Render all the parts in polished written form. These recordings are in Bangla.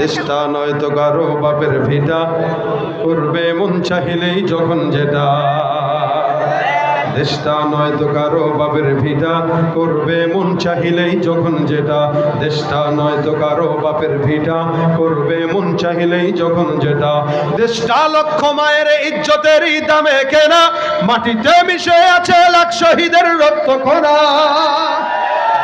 দেশটা নয়তো কারো বাপের ভিটা, করবে মন চাহিলেই যখন যেটা। দেশটা নয়তো কারো বাপের ভিটা, করবে মন চাহিলেই যখন যেটা। দেশটা নয়তো কারো বাপের ভিটা, করবে মন চাহিলেই যখন যেটা। দেশটা লক্ষ মায়ের ইজ্জতের দামে কেনা, মাটিতে মিশে আছে লাখ শহীদের রক্ত কণা।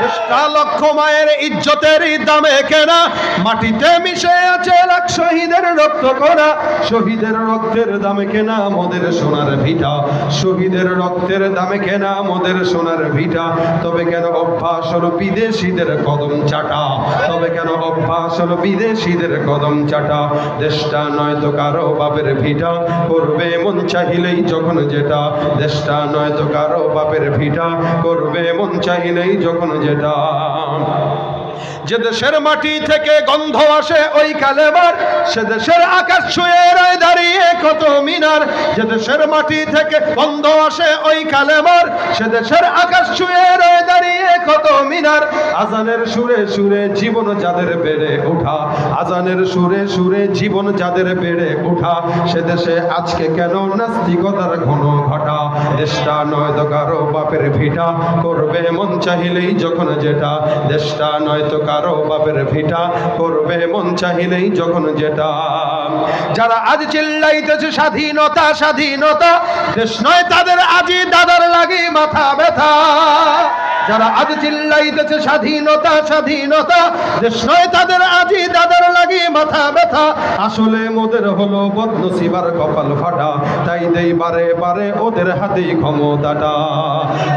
দেশটা লক্ষ মায়ের ইজ্জতের দামে কেনা, মাটিতে মিশে আছে লাখ শহীদের রক্ত কণা। শহীদের রক্তের দামে কেনা মোদের সোনার ভিটা, শহীদের রক্তের দামে কেনা মোদের সোনার ভিটা। তবে কেন অভ্যাস হলো বিদেশিদের কদম চাটা, তবে কেন অভ্যাস হলো বিদেশিদের কদম চাটা। দেশটা নয়তো কারো বাপের ভিটা, করবে মন চাহিলেই যখন যেটা। দেশটা নয়তো কারো বাপের ভিটা, করবে মন চাহিলেই যখন যেটা। যে দেশের মাটি থেকে গন্ধ আসে ওই কালেমার, সে দেশের আকাশ ছুঁয়ে রয় দাঁড়িয়ে কত মিনার। যে দেশের মাটি থেকে গন্ধ আসে ওই কালেমার, সে দেশের আকাশ ছুঁয়ে রয় দাঁড়িয়ে কত মিনার। আজানের সুরে সুরে জীবন যাদের বেড়ে ওঠা, আজানের সুরে সুরে জীবন যাদের বেড়ে ওঠা। সে দেশে আজকে কেন নাস্তিকতার ঘন ঘটা। দেশটা নয়তো কারো বাপের ভিটা, করবে মন চাহিলেই যখন যেটা। দেশটা নয়তো কারো বাপের ভিটা, করবে মন চাহিলেই যখন যেটা। যারা আজ চিল্লাইতেছে স্বাধীনতা স্বাধীনতা, দেশ নয় তাদের আজই দাদার লাগি মাথা ব্যথা। যারা আজ চিল্লাইতেছে স্বাধীনতা স্বাধীনতা, দেশ নয় তাদের আজই দাদার লাগি মাথা ব্যথা। আসলে মোদের হলো বদনসিবার কপাল ফাটা, তাই দেই বারে বারে ওদের হাতেই ক্ষমতাটা।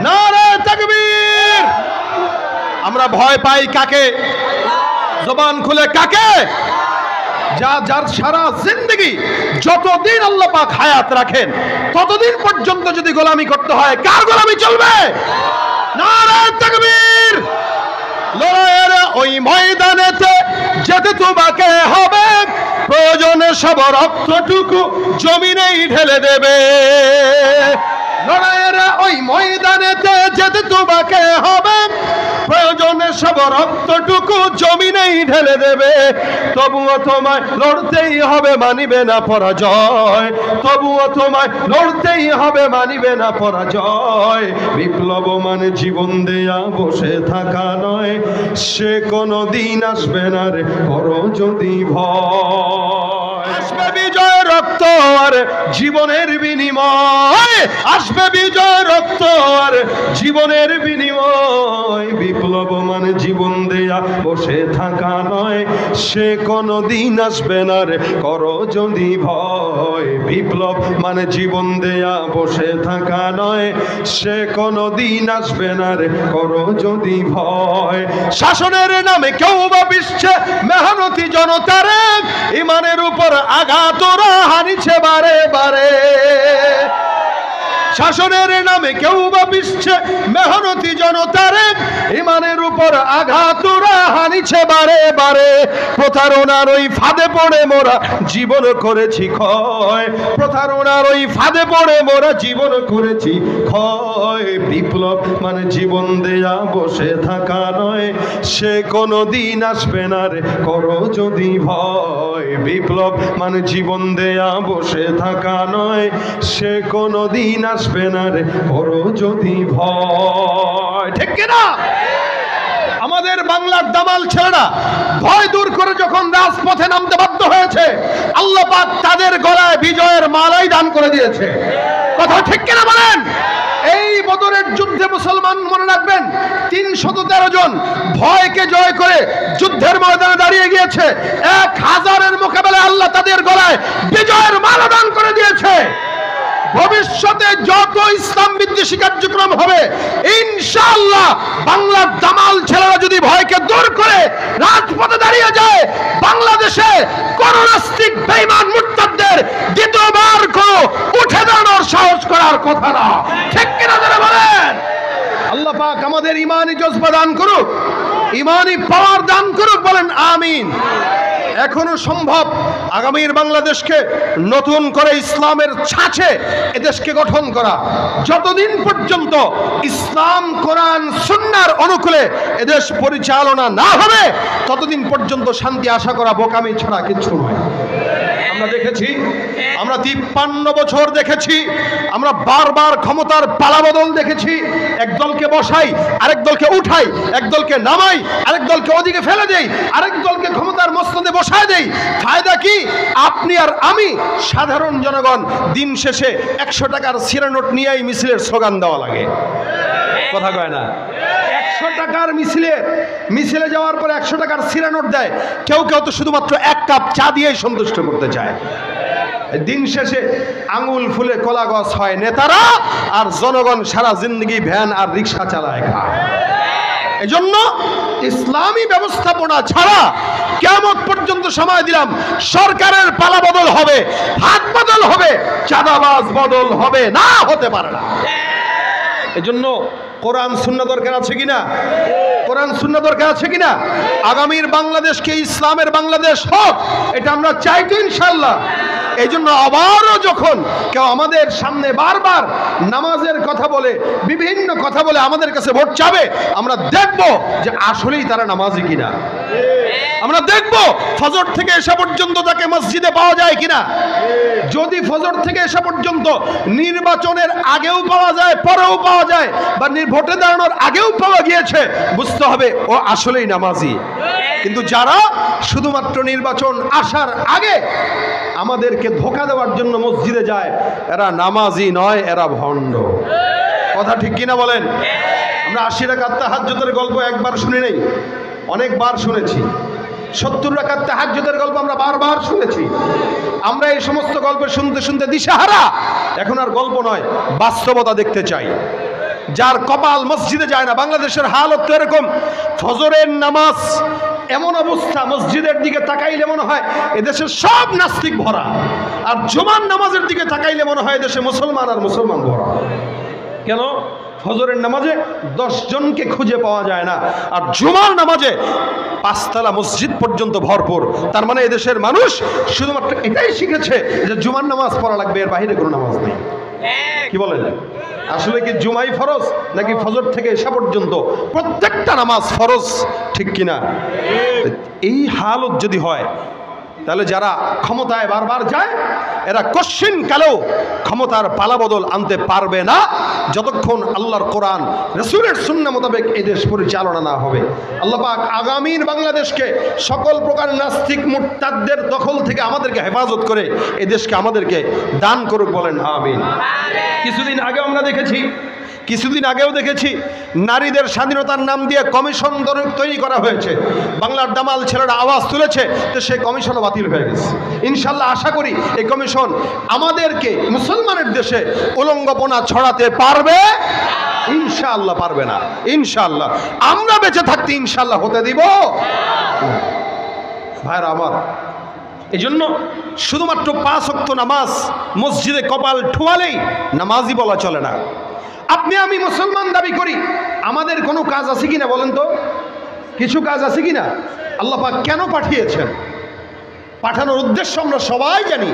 নারে তাকবীর! আমরা ভয় পাই কাকে? জবান খুলে কাকে? যার সারা জিন্দেগি যতদিন আল্লাহ পাক হায়াত রাখেন ততদিন পর্যন্ত যদি গোলামি করতে হয়, কার গোলামি চলবে? নারে তাকবীর! লড়াইয়ের ওই ময়দানেতে যেতে তোমাকে হবে, প্রয়োজনে সব রক্তটুকু জমিনেই ঢেলে দেবে। লড়াইয়ের ওই ময়দানেতে যেতে তোমাকে হবে, প্রয়োজনে সব রক্তটুকু জমিনেই ঢেলে দেবে। তবুও তোমায় লড়তেই হবে, মানিবে না পরাজয়। তবুও তোমায় লড়তেই হবে, মানিবে না পরাজয়। বিপ্লব মানে জীবন দেয়া বসে থাকা নয়, সে কোনো দিন আসবে না রে করো যদি ভয়। আসবে বিজয় রক্ত আর জীবনের বিনিময়, আসবে বিজয় রক্ত আর জীবনের বিনিময়। বিপ্লব মানে জীবন দেয়া বসে থাকা নয়, সে কোনো দিন আসবে না রে করো যদি ভয়। বিপ্লব মানে জীবন দেয়া বসে থাকা নয়, সে কোনো দিন আসবে না রে করো যদি ভয়। শাসনের নামে কেউ বা বিশ্বে মেহনতি জনতারে, ইমানের উপর আঘাত ওরা হানিছে বারে বারে। শাসনের নামে কেউ বা বিশ্বে মেহনতি জনতারে, ইমানের উপর আঘাত ওরা হানিছে বারে বারে। প্রতারণার ওই ফাঁদে পড়ে মোরা জীবন করেছি ক্ষয়, প্রতারণার ওই ফাঁদে পড়ে মোরা জীবন করেছি ক্ষয়। বিপ্লব মানে জীবন দেয়া বসে থাকা নয়, সে কোনো দিন আসবে না রে করো যদি ভয়। বিপ্লব মানে জীবন দেয়া বসে থাকা নয়, সে কোনো দিন আসবে না রে করো যদি ভয়। ঠিক কিনা? আমাদের বাংলার দামাল ছেলেরা ভয় দূর করে যখন রাজপথে নামতে বাধ্য হয়েছে, আল্লাহ পাক তাদের গলায় বিজয়ের মালাই দান করে দিয়েছে। কথা ঠিক কিনা বলেন? এই বদরের যুদ্ধে মুসলমান মনে রাখবেন 313 জন ভয়কে জয় করে যুদ্ধের ময়দানে দাঁড়িয়ে গিয়েছে। 1000-এর মোকাবেলায় আল্লাহ তাদের গলায় বিজয়ের মালা দান করে দিয়েছে। ভবিষ্যতে যত ইসলাম বিদ্বেষী কার্যক্রম হবে, ইনশাআল্লাহ বাংলার দামাল ছেলেরা যদি ভয়কে দূর করে রাজপথে দাঁড়িয়ে যায়, বাংলাদেশে কোন নাস্তিক বেঈমান মুরতাদদের দ্বিতীয়বার কোন উঠে দাঁড়ানোর সাহস করার কথা না। ঠিক কিনা যারা বলেন? আল্লাহ পাক আমাদের ইমানি জজবা দান করুক, ইমানি পাওয়ার দান করুক, বলেন আমিন। এখনো সম্ভব আগামীর বাংলাদেশকে নতুন করে ইসলামের ছাঁচে এদেশকে গঠন করা। যতদিন পর্যন্ত ইসলাম কোরআন সুন্নাহর অনুকূলে এদেশ পরিচালনা না হবে ততদিন পর্যন্ত শান্তি আশা করা বোকামি ছাড়া কিচ্ছু নয়। আমরা দেখেছি, আমরা 53 বছর দেখেছি, আমরা বারবার ক্ষমতার পালাবদল দেখেছি। এক দলকে বসাই, আরেক দলকে উঠাই, এক দলকে নামাই, আরেক দলকে ওদিকে ফেলে দেই, আরেক দলকে ক্ষমতার মসনদে বসায় দেই। ফায়দা কি? আপনি আর আমি সাধারণ জনগণ দিন শেষে 100 টাকার সিরা নোট নিয়েই মিছিলের স্লোগান দেওয়া লাগে। কথা কয় না? 100 টাকার মিছিলে যাওয়ার পরে 100 টাকার সিরা নোট দেয়। কেউ কেউ তো শুধুমাত্র 1 কাপ চা দিয়েই সন্তুষ্ট করতে চায়। দিন শেষে আঙুল ফুলে কলা গাছ হয় নেতারা, আর জনগণ সারা জিন্দগি ভ্যান আর রিক্সা চালায় খায়। এজন্য ইসলামী ব্যবস্থাপনা ছাড়া কিয়ামত পর্যন্ত সময় দিলাম, সরকারের পালা বদল হবে, হাত বদল হবে, চাঁদাবাজ বদল হবে না, হতে পারে না। এজন্য কোরআন সুন্নাহ দরকার আছে কিনা? কোরআন সুন্নাহ দরকার আছে কিনা? আগামীর বাংলাদেশকে ইসলামের বাংলাদেশ হোক, এটা আমরা চাই তো ইনশাআল্লাহ। এই জন্য আবারও যখন কেউ আমাদের সামনে বারবার নামাজের কথা বলে, বিভিন্ন কথা বলে আমাদের কাছে ভোট চাবে, আমরা দেখব যে আসলেই তারা নামাজি কিনা। আমরা দেখব ফজর থেকে এসা পর্যন্ত তাকে মসজিদে পাওয়া যায় কিনা। যদি ফজর থেকে এসা পর্যন্ত নির্বাচনের আগেও পাওয়া যায়, পরেও পাওয়া যায়, বা ভোটে দাঁড়ানোর আগেও পাওয়া গিয়েছে, বুঝতে হবে ও আসলেই নামাজি। কিন্তু যারা শুধুমাত্র নির্বাচন আসার আগে আমাদেরকে ধোঁকা দেওয়ার জন্য মসজিদে যায়, এরা নামাজি নয়, এরা ভণ্ড। কথা ঠিক কিনা বলেন? আমরা 80 রাকাত তাহাজ্জুদের গল্প একবার শুনি নাই, অনেকবার শুনেছি। 70 রাকাত তাহাজ্জুদের গল্প আমরা বারবার শুনেছি। আমরা এই সমস্ত গল্প শুনতে শুনতে দিশাহারা। এখন আর গল্প নয়, বাস্তবতা দেখতে চাই। যার কপাল মসজিদে যায় না, বাংলাদেশের হালত তো এরকম। ফজরের নামাজ এমন অবস্থা, মসজিদের দিকে তাকাইলে মনে হয় এদেশের সব নাস্তিক ভরা, আর জুমার নামাজের দিকে তাকাইলে মনে হয় এদেশে মুসলমান আর মুসলমান ভরা। কেন? ফজরের নামাজে 10 জনকে খুঁজে পাওয়া যায় না, আর জুমার নামাজে 5 তলা মসজিদ পর্যন্ত ভরপুর। তার মানে এদেশের মানুষ শুধুমাত্র এটাই শিখেছে যে জুমার নামাজ পড়া লাগবে, এর বাইরে কোনো নামাজ নেই। কি বলেন? আসলে কি জুমাই ফরজ, নাকি ফজর থেকে এসা পর্যন্ত প্রত্যেকটা নামাজ ফরজ? ঠিক কিনা? এই হালত যদি হয়, তাহলে যারা ক্ষমতায় বারবার যায় এরা কশ্চিন কালেও ক্ষমতার পালাবদল আনতে পারবে না, যতক্ষণ আল্লাহর কোরআন রাসূলের সুন্নাহ মোতাবেক এই দেশ পরিচালনা না হবে। আল্লাহ পাক আগামীর বাংলাদেশকে সকল প্রকার নাস্তিক মুরতাদদের দখল থেকে আমাদেরকে হেফাজত করে এই দেশকে আমাদেরকে দান করুক, বলেন আমিন। কিছুদিন আগেও দেখেছি নারীদের স্বাধীনতার নাম দিয়ে কমিশন তৈরি করা হয়েছে। বাংলার দামাল ছেলেরা আওয়াজ তুলেছে, তো সেই কমিশনও বাতিল হয়ে গেছে। ইনশাল্লাহ আশা করি এই কমিশন আমাদেরকে মুসলমানের দেশে উলঙ্গপনা ছড়াতে পারবে? ইনশাআল্লাহ পারবে না। ইনশাআল্লাহ আমরা বেঁচে থাকতে ইনশাআল্লাহ হতে দিব। ভাইরা আমার, এই জন্য শুধুমাত্র 5 ওয়াক্ত নামাজ মসজিদে কপাল ঠোয়ালেই নামাজি বলা চলে না। আপনি আমি মুসলমান দাবি করি, আমাদের কোনো কাজ আছে কিনা বলেন তো? কিছু কাজ আছে কিনা? আল্লাহ পাক কেন পাঠিয়েছেন? পাঠানোর উদ্দেশ্য আমরা সবাই জানি।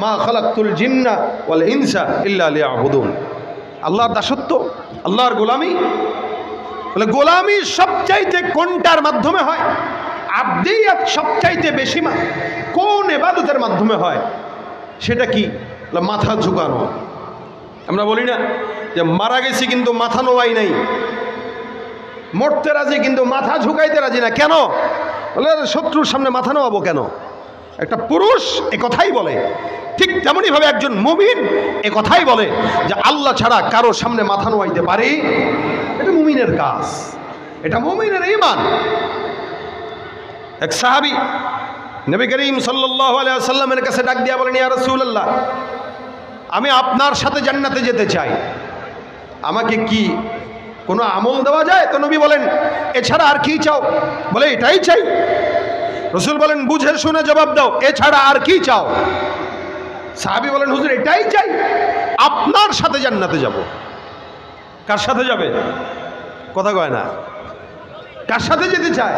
মা খালাকতুল জিন্না ওয়াল ইনসা ইল্লা লিয়াবুদুন। আল্লাহর দাসত্ব, আল্লাহর গোলামি। বলে গোলামি সবচাইতে কোনটার মাধ্যমে হয়? আবদিয়াত সবচাইতে বেশি কোন ইবাদতের মাধ্যমে হয়? সেটা কি? মাথা ঝুঁকানো। আমরা বলি না যে মারা গেছি কিন্তু মাথা নোয়াই নাই, মরতে রাজি কিন্তু মাথা ঝুঁকাইতে রাজি না। কেন? বলে শত্রুর সামনে মাথা নোয়াবো কেন? একটা পুরুষ এ কথাই বলে, ঠিক তেমনি ভাবে একজন মুমিন এ কথাই বলে যে আল্লাহ ছাড়া কারো সামনে মাথা নোয়াইতে পারি, এটা মুমিনের কাজ, এটা মুমিনের ঈমান। এক সাহাবী নবী করিম সাল্লাল্লাহু আলাইহি ওয়াসাল্লামের কাছে ডাক দিয়া বলেন, ইয়া রাসূলুল্লাহ, আমি আপনার সাথে জান্নাতে যেতে চাই, আমাকে কি কোনো আমল দেওয়া যায়? তো নবী বলেন, এছাড়া আর কি চাও? বলে এটাই চাই। রাসূল বলেন, বুঝে শুনে জবাব দাও, এছাড়া আর কি চাও? সাহাবী বলেন, হুজুর এটাই চাই, আপনার সাথে জান্নাতে যাব। কার সাথে যাবে? কথা কয় না। কার সাথে যেতে চায়?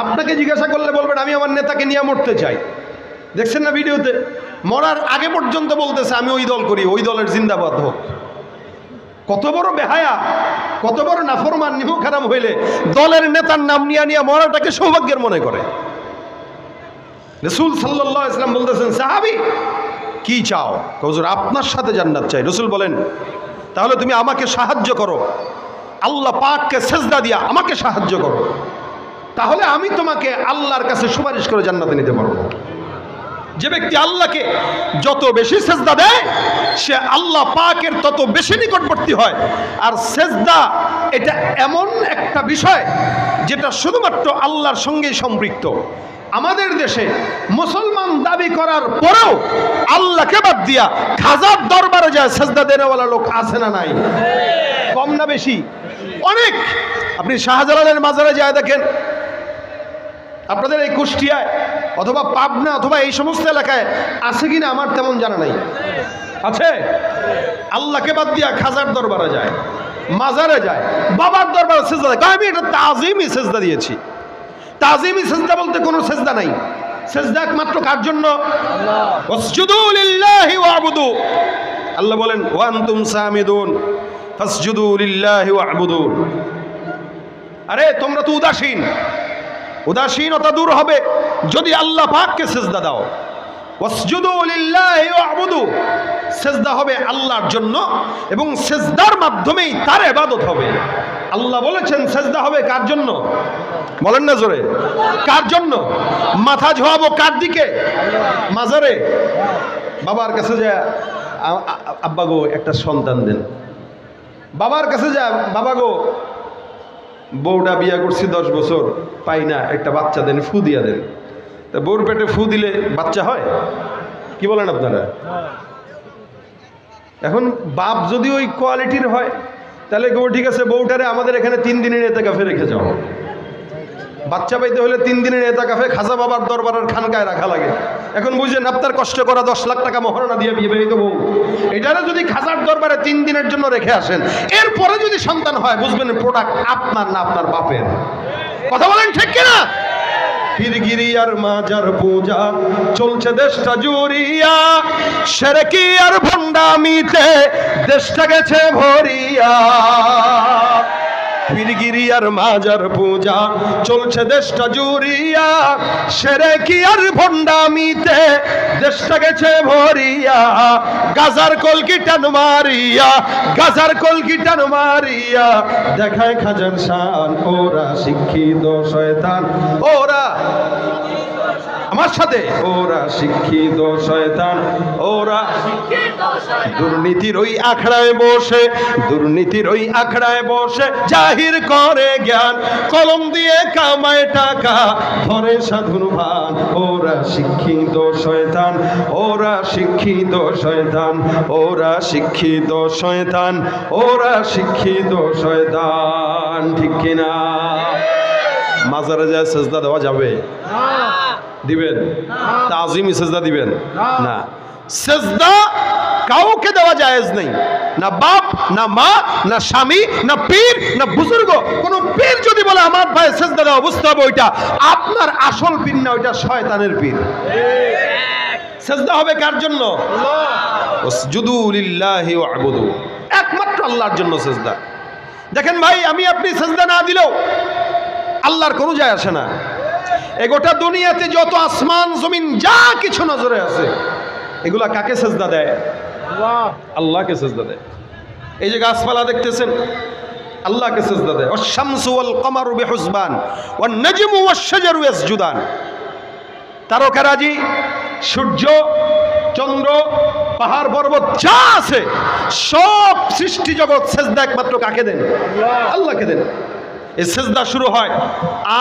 আপনাকে জিজ্ঞাসা করলে বলবেন আমি আমার নেতাকে নিয়ে মরতে চাই। দেখছেন না ভিডিওতে? মরার আগে পর্যন্ত বলতেছে আমি ওই দল করি, ওই দলের জিন্দাবাদ হোক। কত বড় বেহায়া, কত বড় নাফরমান, নিমু খারাম হইলে দলের নেতার নাম নিয়ে নিয়ে মরাটাকে সৌভাগ্যের মনে করে। রাসূল সাল্লাল্লাহু আলাইহি ওয়াসাল্লাম বলতেছেন, সাহাবী কি চাও? হুজুর আপনার সাথে জান্নাত চাই। রাসূল বলেন, তাহলে তুমি আমাকে সাহায্য করো, আল্লাহ পাককে সেজদা দিয়া আমাকে সাহায্য করো, তাহলে আমি তোমাকে আল্লাহর কাছে সুপারিশ করে জান্নাতে নিতে পারবো। যে ব্যক্তি আল্লাহকে যত বেশি সেজদা দেয় সে আল্লাহ পাকের তত বেশি নিকটবর্তী হয়। আর সেজদা এটা এমন একটা বিষয় যেটা শুধুমাত্র আল্লাহর সঙ্গেই সম্পৃক্ত। আমাদের দেশে মুসলমান দাবি করার পরেও আল্লাহকে বাদ দিয়া খাজার দরবারে যায় সেজদা দেনেওয়ালা লোক আছে না নাই? কম না বেশি? অনেক। আপনি শাহজালালের মাজারে যায় দেখেন, আপনাদের এই কুষ্টিয়ায় অথবা পাবনা অথবা এই সমস্ত এলাকায় আছে কিনা আমার তেমন জানা নাই। আছে? আল্লাহকে বাদ দিয়া খাজার দরবারে যায়, মাজারে যায়, বাবার দরবারে সেজদা দেয়। আমি এটা তাজিমি সেজদা দিয়েছি। তাজিমি সেজদা বলতে কোনো সেজদা নাই। সেজদা একমাত্র কার জন্য? ওয়াসজুদু লিল্লাহি ওয়া'বুদু। আল্লাহ বলেন ওয়া আনতুম সামিদুন ফাসজুদু লিল্লাহি ওয়া'বুদু। আরে তোমরা তো উদাসীন, উদাসীনতা দূর হবে যদি আল্লাহ পাককে সেজদা দাও। ওয়াসজুদু লিল্লাহি ওয়া'বুদু, সেজদা হবে আল্লাহর জন্য এবং সেজদার মাধ্যমেই তার ইবাদত হবে। আল্লাহ বলেছেন সেজদা হবে কার জন্য? বলেন না জোরে, কার জন্য? মাথা ঝোয়াবো কার দিকে? মাজারে। বাবার কাছে যা আব্বা গো একটা সন্তান দেন। বাবার কাছে যা বাবা গো বউটা বিয়া করছি 10 বছর পাই না, একটা বাচ্চা দেন, ফু দিয়া দেন। তা বউর পেটে ফু দিলে বাচ্চা হয়? কি বলেন আপনারা? এখন বাপ যদি ওই কোয়ালিটির হয় তাহলে গো ঠিক আছে বউটারে আমাদের এখানে 3 দিনের এতেকাফে রেখে যাও। বাচ্চা পাইতে হলে 3 দিনের এতেকাফে খাজা বাবার দরবারের খানকায় রাখা লাগে। এখন বুঝেন আপনার কষ্ট করা 10 লাখ টাকা মহারণা দিয়ে বিয়ে বিবাহিত বউ, এটারে যদি খাজার দরবারে 3 দিনের জন্য রেখে আসেন, এরপরে যদি সন্তান হয় বুঝবেন প্রোডাক্ট আপনার না আপনার বাপের। কথা বলেন ঠিক কিনা? পীরগিরি আর মাজার পূজা চলছে দেশটা জুড়িয়া, শিরকি আর ভণ্ডামিতে দেশটা গেছে ভরিয়া। পীরগিরি আর মাজার পূজা চলছে দেশটা জুড়িয়া, শিরকি আর ভণ্ডামিতে দেশটা গেছে ভরিয়া। গাজার কলকি টান মারিয়া, গাজার কলকি টান মারিয়া দেখায় খাজার শান। ওরা শিক্ষিত শয়তান, ওরা আমার সাথে, ওরা শিক্ষিত শয়তান, ওরা দুর্নীতির ওই আখড়ায় বসে, দুর্নীতির ওই আখড়ায় বসে জাহির করে জ্ঞান, কলম দিয়ে কামায় টাকা ধরে সাধুর ভান। ওরা শিক্ষিত শয়তান, ওরা শিক্ষিত শয়তান, ওরা শিক্ষিত শয়তান, ওরা শিক্ষিত শয়তান। ঠিক কিনা? মাজারে যায় সেজদা দেওয়া যাবে? দিবেন? তাজিমি সেজদা দিবেন না। সেজদা কাউকে দেওয়া জায়েজ নেই, না বাপ, না মা, না স্বামী, না পীর, না বুজুর্গ। কোন পীর যদি বলে আমার ভাই সেজদা দাও, বুঝতে হবে ওইটা আপনার আসল পীর না, ওইটা শয়তানের পীর। সেজদা হবে কার জন্য? ওয়াসজুদু লিল্লাহি ওয়া'বুদু, একমাত্র আল্লাহর জন্য সেজদা। দেখেন ভাই, আমি আপনি সেজদা না দিলেও আল্লাহর কোনো যায় আসে না। এই গোটা দুনিয়াতে যত আসমান জমিন যা কিছু নজরে আছে এগুলা কাকে সেজদা দেয়? আল্লাহকে সেজদা দেয়। এই যে গাছপালা দেখতেছেন আল্লাহকে সেজদা দেয়। ওয়াশ-শামসু ওয়াল কমারু বিহুসবান ওয়ান নাজমু ওয়াশ-শাজারু ইয়াসজুদান। তারকারাজি, সূর্য, চন্দ্র, পাহাড় পর্বত যা আছে সব সৃষ্টি জগৎ সেজদা একমাত্র কাকে দেন? আল্লাহকে দেন। এই সেজদা শুরু হয়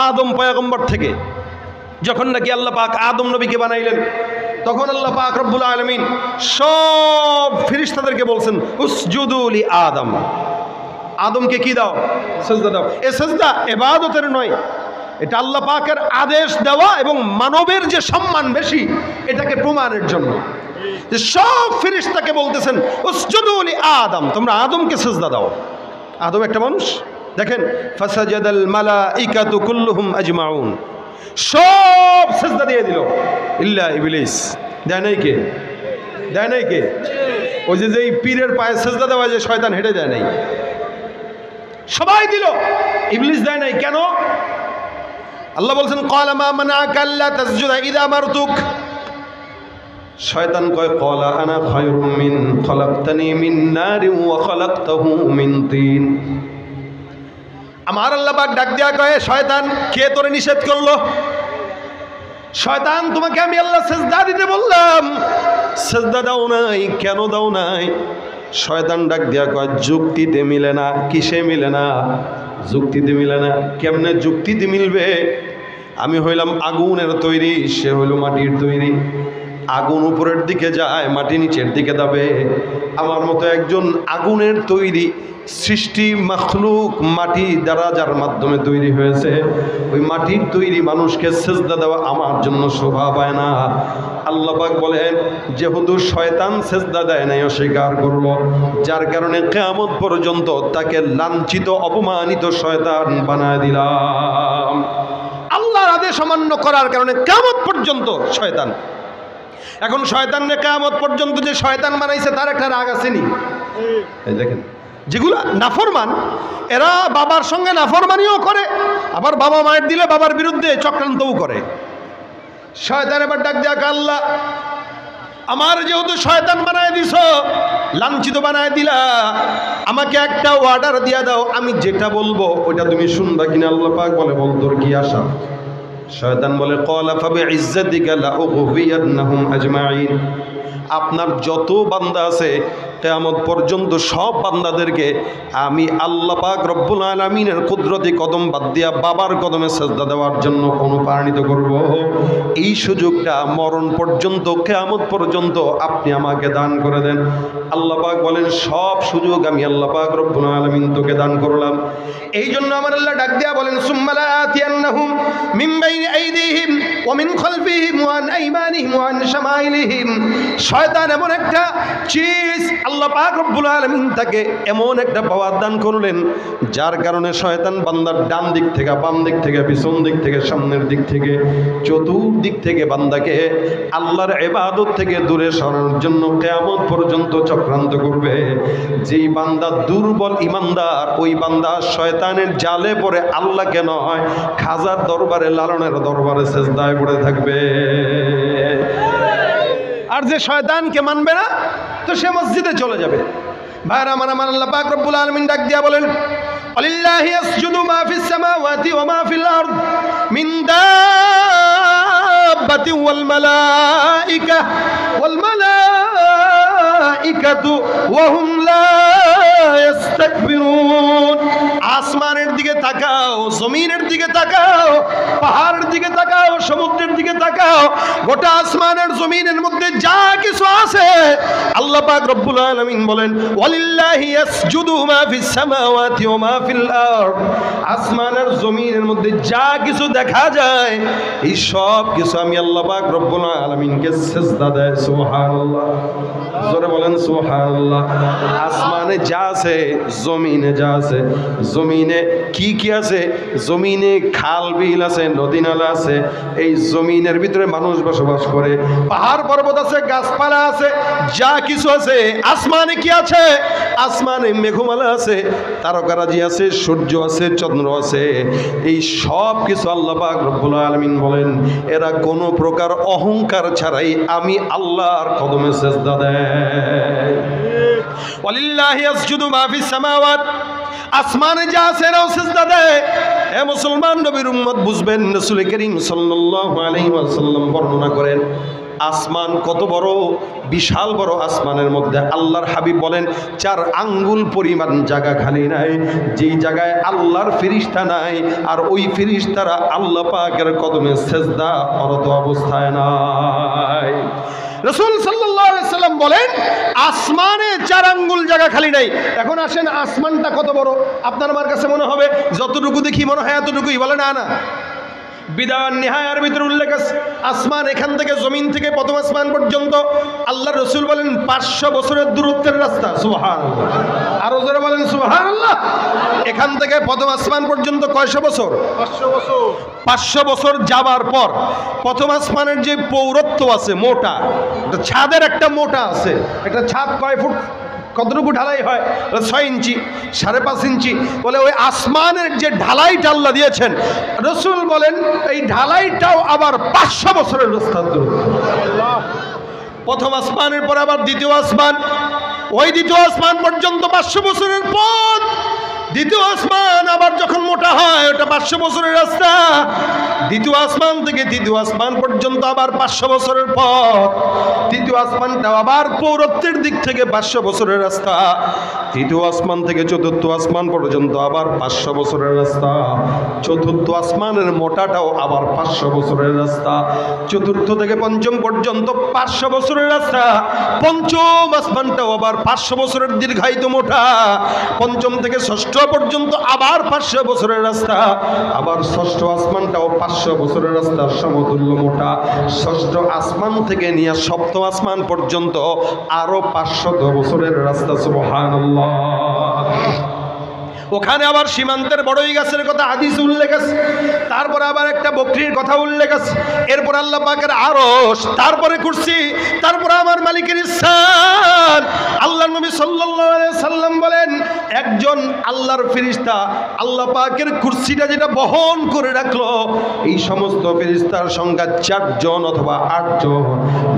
আদম পয়গম্বর থেকে। যখন নাকি আল্লাহ পাক আদম নবীকে বানাইলেন তখন আল্লাহ পাক রব্বুল আলামিন সব ফেরেশতাদেরকে বলছেন উসজুদু লি আদম। আদমকে কি দাও? সেজদা দাও। এই সেজদা ইবাদতের নয়, এটা আল্লাহ পাকের আদেশ দেওয়া এবং মানবের যে সম্মান বেশি এটাকে প্রমাণের জন্য। যে সব ফেরেশতাকে বলতেছেন উসজুদু লি আদম, তোমরা আদমকে সেজদা দাও। আদম একটা মানুষ, দেখেন ফাসাজাদাল মালাইকাতু কুল্লুহুম আজমাউন, সব সিজদা দিয়ে দিল ইল্লা ইবলিস। দেয় নাই কে? দেয় নাই কে? ওই যে যেই পীরের পায়ে সিজদা দেওয়া যে শয়তান হেঁটে দেয় নাই, সবাই দিল, ইবলিস দেয় নাই। কেন? আল্লাহ বলছেন ক্বালা মা মানাআকা আল্লা তাসজুদা ইযা আমারতুক। শয়তান কয় ক্বালা আনা খায়রুম মিন খলাকতানি মিন নারিন ওয়া খলাকতাহু মিন তিন। আমার আল্লাহ পাক ডাক দিয়া কয় শয়তান কে তোরে নিষেধ করলো? শয়তান তোমাকে আমি আল্লাহ সিজদা দিতে বললাম, সিজদা দাও নাই, কেন দাও নাই? শয়তান ডাক দিয়া কয় যুক্তিতে মিলে না। কিসে মিলে না? যুক্তিতে মিলে না। কেমনে যুক্তিতে মিলবে? আমি হইলাম আগুনের তৈরি, সে হইল মাটির তৈরি। আগুন উপরের দিকে যায়, মাটি নিচের দিকে যাবে। আমার মতো একজন আগুনের তৈরি সৃষ্টি মাখলুক, মাটি দ্বারা যার মাধ্যমে তৈরি হয়েছে, ওই মাটির তৈরি মানুষকে সিজদা দেওয়া আমার জন্য শোভা পায় না। আল্লাহ পাক বলেন যেহেতু শয়তান সিজদা দেয় নাই, অস্বীকার করলো, যার কারণে কিয়ামত পর্যন্ত তাকে লাঞ্ছিত অপমানিত শয়তান বানায় দিলাম। আল্লাহর আদেশ অমান্য করার কারণে কিয়ামত পর্যন্ত শয়তান। এখন শয়তানকে কিয়ামত পর্যন্ত যে শয়তান বানাইছে তার একটা রাগ আসেনি? এই দেখেন যেগুলো নাফরমান, এরা বাবার সঙ্গে নাফরমানিও করে, আবার বাবা মায়ের দিলে বাবার বিরুদ্ধে চক্রান্তও করে। শয়তান এবার ডাক দেয়া আল্লাহ আমার যেহেতু শয়তান বানায় দিছ, লাঞ্ছিত বানায় দিলা, আমাকে একটা অর্ডার দিয়া দাও, আমি যেটা বলবো ওইটা তুমি শুনবা কিনা? আল্লাহ পাক বলে বল তোর কি আশা? শয়তান বলে ক্বালা ফাবিইজ্জাতিকা লাউগবিয়ান্নাহুম আজমাইন। আপনার যত বান্দা আছে কিয়ামত পর্যন্ত সব বান্দাদেরকে আমি আল্লাহ পাক রব্বুল আলামিনের কুদরতি কদম বাদ দিয়া বাবার কদমে সিজদা দেওয়ার জন্য অনুপ্রাণিত করব। এই সুযোগটা মরণ পর্যন্ত, কিয়ামত পর্যন্ত আপনি আমাকে দান করে দেন। আল্লাহ পাক বলেন সব সুযোগ আমি আল্লাহ পাক রব্বুল আলামিন তোকে দান করলাম। এই জন্য আমার আল্লাহ ডাক দিয়া বলেন সুম্মা লাআতিয়ান্নাহুম মিন বাইনি আইদিহিম ওয়া মিন খালফিহিম ওয়া আন আইমানিহিম ওয়া আন শামাইলিহিম। শয়তান এমন একটা চিজ, আল্লাহ পাক রব্বুল আলামিন তাকে এমন একটা পাওয়ার দান করলেন যার কারণে শয়তান বান্দার ডান দিক থেকে, বাম দিক থেকে, পিছন দিক থেকে, সামনের দিক থেকে, চতুর্দিক থেকে বান্দাকে আল্লাহর ইবাদত থেকে দূরে সরানোর জন্য কিয়ামত পর্যন্ত চক্রান্ত করবে। যেই বান্দা দুর্বল ইমানদার, ওই বান্দা শয়তানের জালে পড়ে আল্লাহকে নয় খাজার দরবারে, লালনের দরবারে সিজদায় পড়ে থাকবে। আর যে শয়তানকে মানবে না তো সে মসজিদে চলে যাবে। ভাইরা আমার, আমার আল্লাহ পাক রব্বুল আলামিন ডাক দিয়া বলেন আলিল্লাহি ইয়াসজুদু মা ফিস সামাওয়াতি ওয়া মা ফিল আরদ মিন দাব্বাতিন ওয়াল মালাইকাতু ওয়া হুম লা ইস্তাকবিরুন। আসমানের দিকে তাকাও, জমিনের দিকে তাকাও, পাহাড়ের দিকে তাকাও, সমুদ্রের দিকে তাকাও, গোটা আসমানের জমিনের মধ্যে যা কিছু আছে আল্লাহ পাক রব্বুল আলামিন বলেন ওয়ালিল্লাহি ইয়াসজুদু মা ফিস সামাওয়াতি ওয়া মা ফিল আরদ। আসমানের জমিনের মধ্যে যা কিছু দেখা যায় এই সব কিছু আমি আল্লাহ পাক রব্বুল আলামিনকে সিজদা দেয়। সুবহানাল্লাহ, জোরে বলেন সুবহানাল্লাহ। আসমানে যা আছে, জমিনে যা আছে, জমিনে কি কি আছে? জমিনে খাল বিল আছে, নদী নালা আছে, এই জমিনের ভিতরে মানুষ বসবাস করে, পাহাড় পর্বত আছে, গাছপালা আছে, যা কিছু আছে। আসমানে কি আছে? আসমানে মেঘমালা আছে, তারকারাজি আছে, সূর্য আছে, চন্দ্র আছে। এই সব কিছু আল্লাহ পাক রব্বুল আলামিন বলেন এরা কোনো প্রকার অহংকার ছাড়াই আমি আল্লাহর কদমে সিজদা দেয়। ওয়ালিল্লাহি ইয়াসজুদু মা ফিস সামাওয়াত। আসমানে যা আছে এরাও সিজদা দেয়। হে মুসলমান, নবীর উম্মত বুঝবেন, রাসূল করিম সাল্লাল্লাহু আলাইহি ওয়াসাল্লাম বর্ণনা করেন আসমান কত বড়, বিশাল বড়। আসমানের মধ্যে আল্লাহর হাবিব বলেন 4 আঙ্গুল পরিমাণ জায়গা খালি নাই, যেই জায়গায় আল্লাহর ফেরেশতা নাই, আর ওই ফেরেশতারা আল্লাহ পাকের কদমে সিজদা করত অবস্থায় নাই। রাসূল সাল্লাল্লাহু আলাইহি সাল্লাম বলেন আসমানে 4 আঙ্গুল জায়গা খালি নাই। এখন আসেন, আসমানটা কত বড়? আপনার আমার কাছে মনে হবে যতটুকু দেখি মনে হয় এতটুকুই, বলে না না। বিদায় নিহায়ার ভিতরে উল্লেখ আছে আসমান এখান থেকে জমিন থেকে প্রথম আসমান পর্যন্ত আল্লাহ রসুল বলেন 500 বছরের দূরত্বের রাস্তা। সুবহানাল্লাহ, আরো জোরে বলেন সুবহানাল্লাহ। এখান থেকে প্রথম আসমান পর্যন্ত কয়শো বছর? 500 বছর যাবার পর প্রথম আসমানের যে পৌরত্ব আছে মোটা, ছাদের একটা মোটা আছে, একটা ছাদ কয় ফুট কতটুকু ঢালাই হয়? 6 ইঞ্চি, 5.5 ইঞ্চি। বলে ওই আসমানের যে ঢালাইটা আল্লাহ দিয়েছেন, রসুল বলেন এই ঢালাইটাও আবার 500 বছরের রাস্তার দূরত্ব। প্রথম আসমানের পর আবার দ্বিতীয় আসমান, ওই দ্বিতীয় আসমান পর্যন্ত 500 বছরের পথ। দ্বিতীয় আসমান আবার যখন মোটা হয় ওটা 500 বছরের রাস্তা। দ্বিতীয় আসমান থেকে তৃতীয় আসমান পর্যন্ত আবার 500 বছরের পথ। তৃতীয় আসমানটাও আবার পৌরত্বের দিক থেকে 500 বছরের রাস্তা। তৃতীয় আসমান থেকে চতুর্থ আসমান পর্যন্ত আবার 500 বছরের রাস্তা। চতুর্থ আসমানের মোটাটাও আবার 500 বছরের রাস্তা। চতুর্থ থেকে পঞ্চম পর্যন্ত 500 বছরের রাস্তা। পঞ্চম আসমানটাও আবার 500 বছরের দীর্ঘায়িত মোটা। পঞ্চম থেকে ষষ্ঠ পর্যন্ত আবার 500 বছরের রাস্তা। আবার ষষ্ঠ আসমানটাও 500 বছরের রাস্তার সমতুল্য মোটা। ষষ্ঠ আসমান থেকে নিয়ে সপ্তম আসমান পর্যন্ত আরো 500 বছরের রাস্তা। সুবহানাল্লাহ। ওখানে আবার সীমান্তের বড়ই গাছের কথা হাদিস উল্লেখ আছে, তারপরে আবার একটা বকরির কথা উল্লেখ আছে, এরপর আল্লাহ পাকের আরশ, তারপরে কুরসি, তারপরে আমার মালিকের স্থান। আল্লাহ নবী সাল্লাল্লাহু আলাইহি সাল্লাম বলেন একজন আল্লাহর ফেরেশতা আল্লাহ পাকের কুরসিটা যেটা বহন করে রাখলো, এই সমস্ত ফেরেশতার সংখ্যা 4 জন অথবা 8 জন।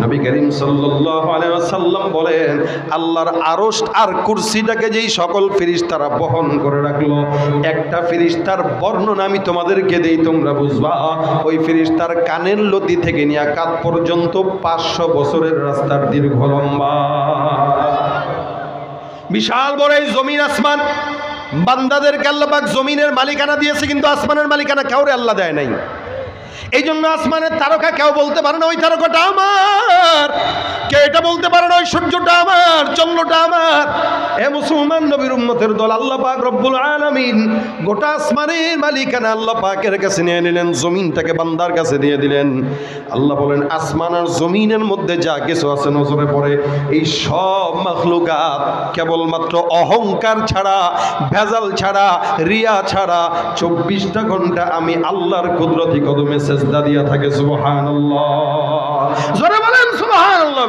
নবী করিম সাল্লাল্লাহু আলাইহি সাল্লাম বলেন আল্লাহর আরশ আর কুরসিটাকে যেই সকল ফেরেশতারা বহন করে রাখলো, একটা ফেরেশতার বর্ণনা আমি তোমাদেরকে দেই, তোমরা বুঝবা। ওই ফেরেশতার কানের লতি থেকে নিয়ে কাঁধ পর্যন্ত 500 বছরের রাস্তার দীর্ঘ লম্বা। বিশাল বড় এই জমিন আসমান, বান্দাদেরকে আল্লাহ পাক জমিনের মালিকানা দিয়েছে, কিন্তু আসমানের মালিকানা কাউরে আল্লাহ দেয় নাই। এই জন্য আসমানের তারকা কেউ বলতে পারে না ওই তারকাটা আমার, কে এটা বলতে পারে না ওই সূর্যটা আমার, চন্দ্রটা আমার। এ মুসলমান নবীর উম্মতের দল, আল্লাহ পাক রব্বুল আলামিন গোটা আসমানের মালিকানা আল্লাহ পাকের কাছে নিয়ে নিলেন, জমিনটাকে বান্দার কাছে দিয়ে দিলেন। আল্লাহ বলেন আসমান আর জমিনের মধ্যে যা কিছু আছে নজরে পড়ে, এই সব মাখলুকাত কেবলমাত্র অহংকার ছাড়া, ভেজাল ছাড়া, রিয়া ছাড়া 24টা ঘন্টা আমি আল্লাহর কুদরতি কদমে সেজদা দিয়া থাকে। সুবহানাল্লাহ, জোরে বলেন সুবহানাল্লাহ।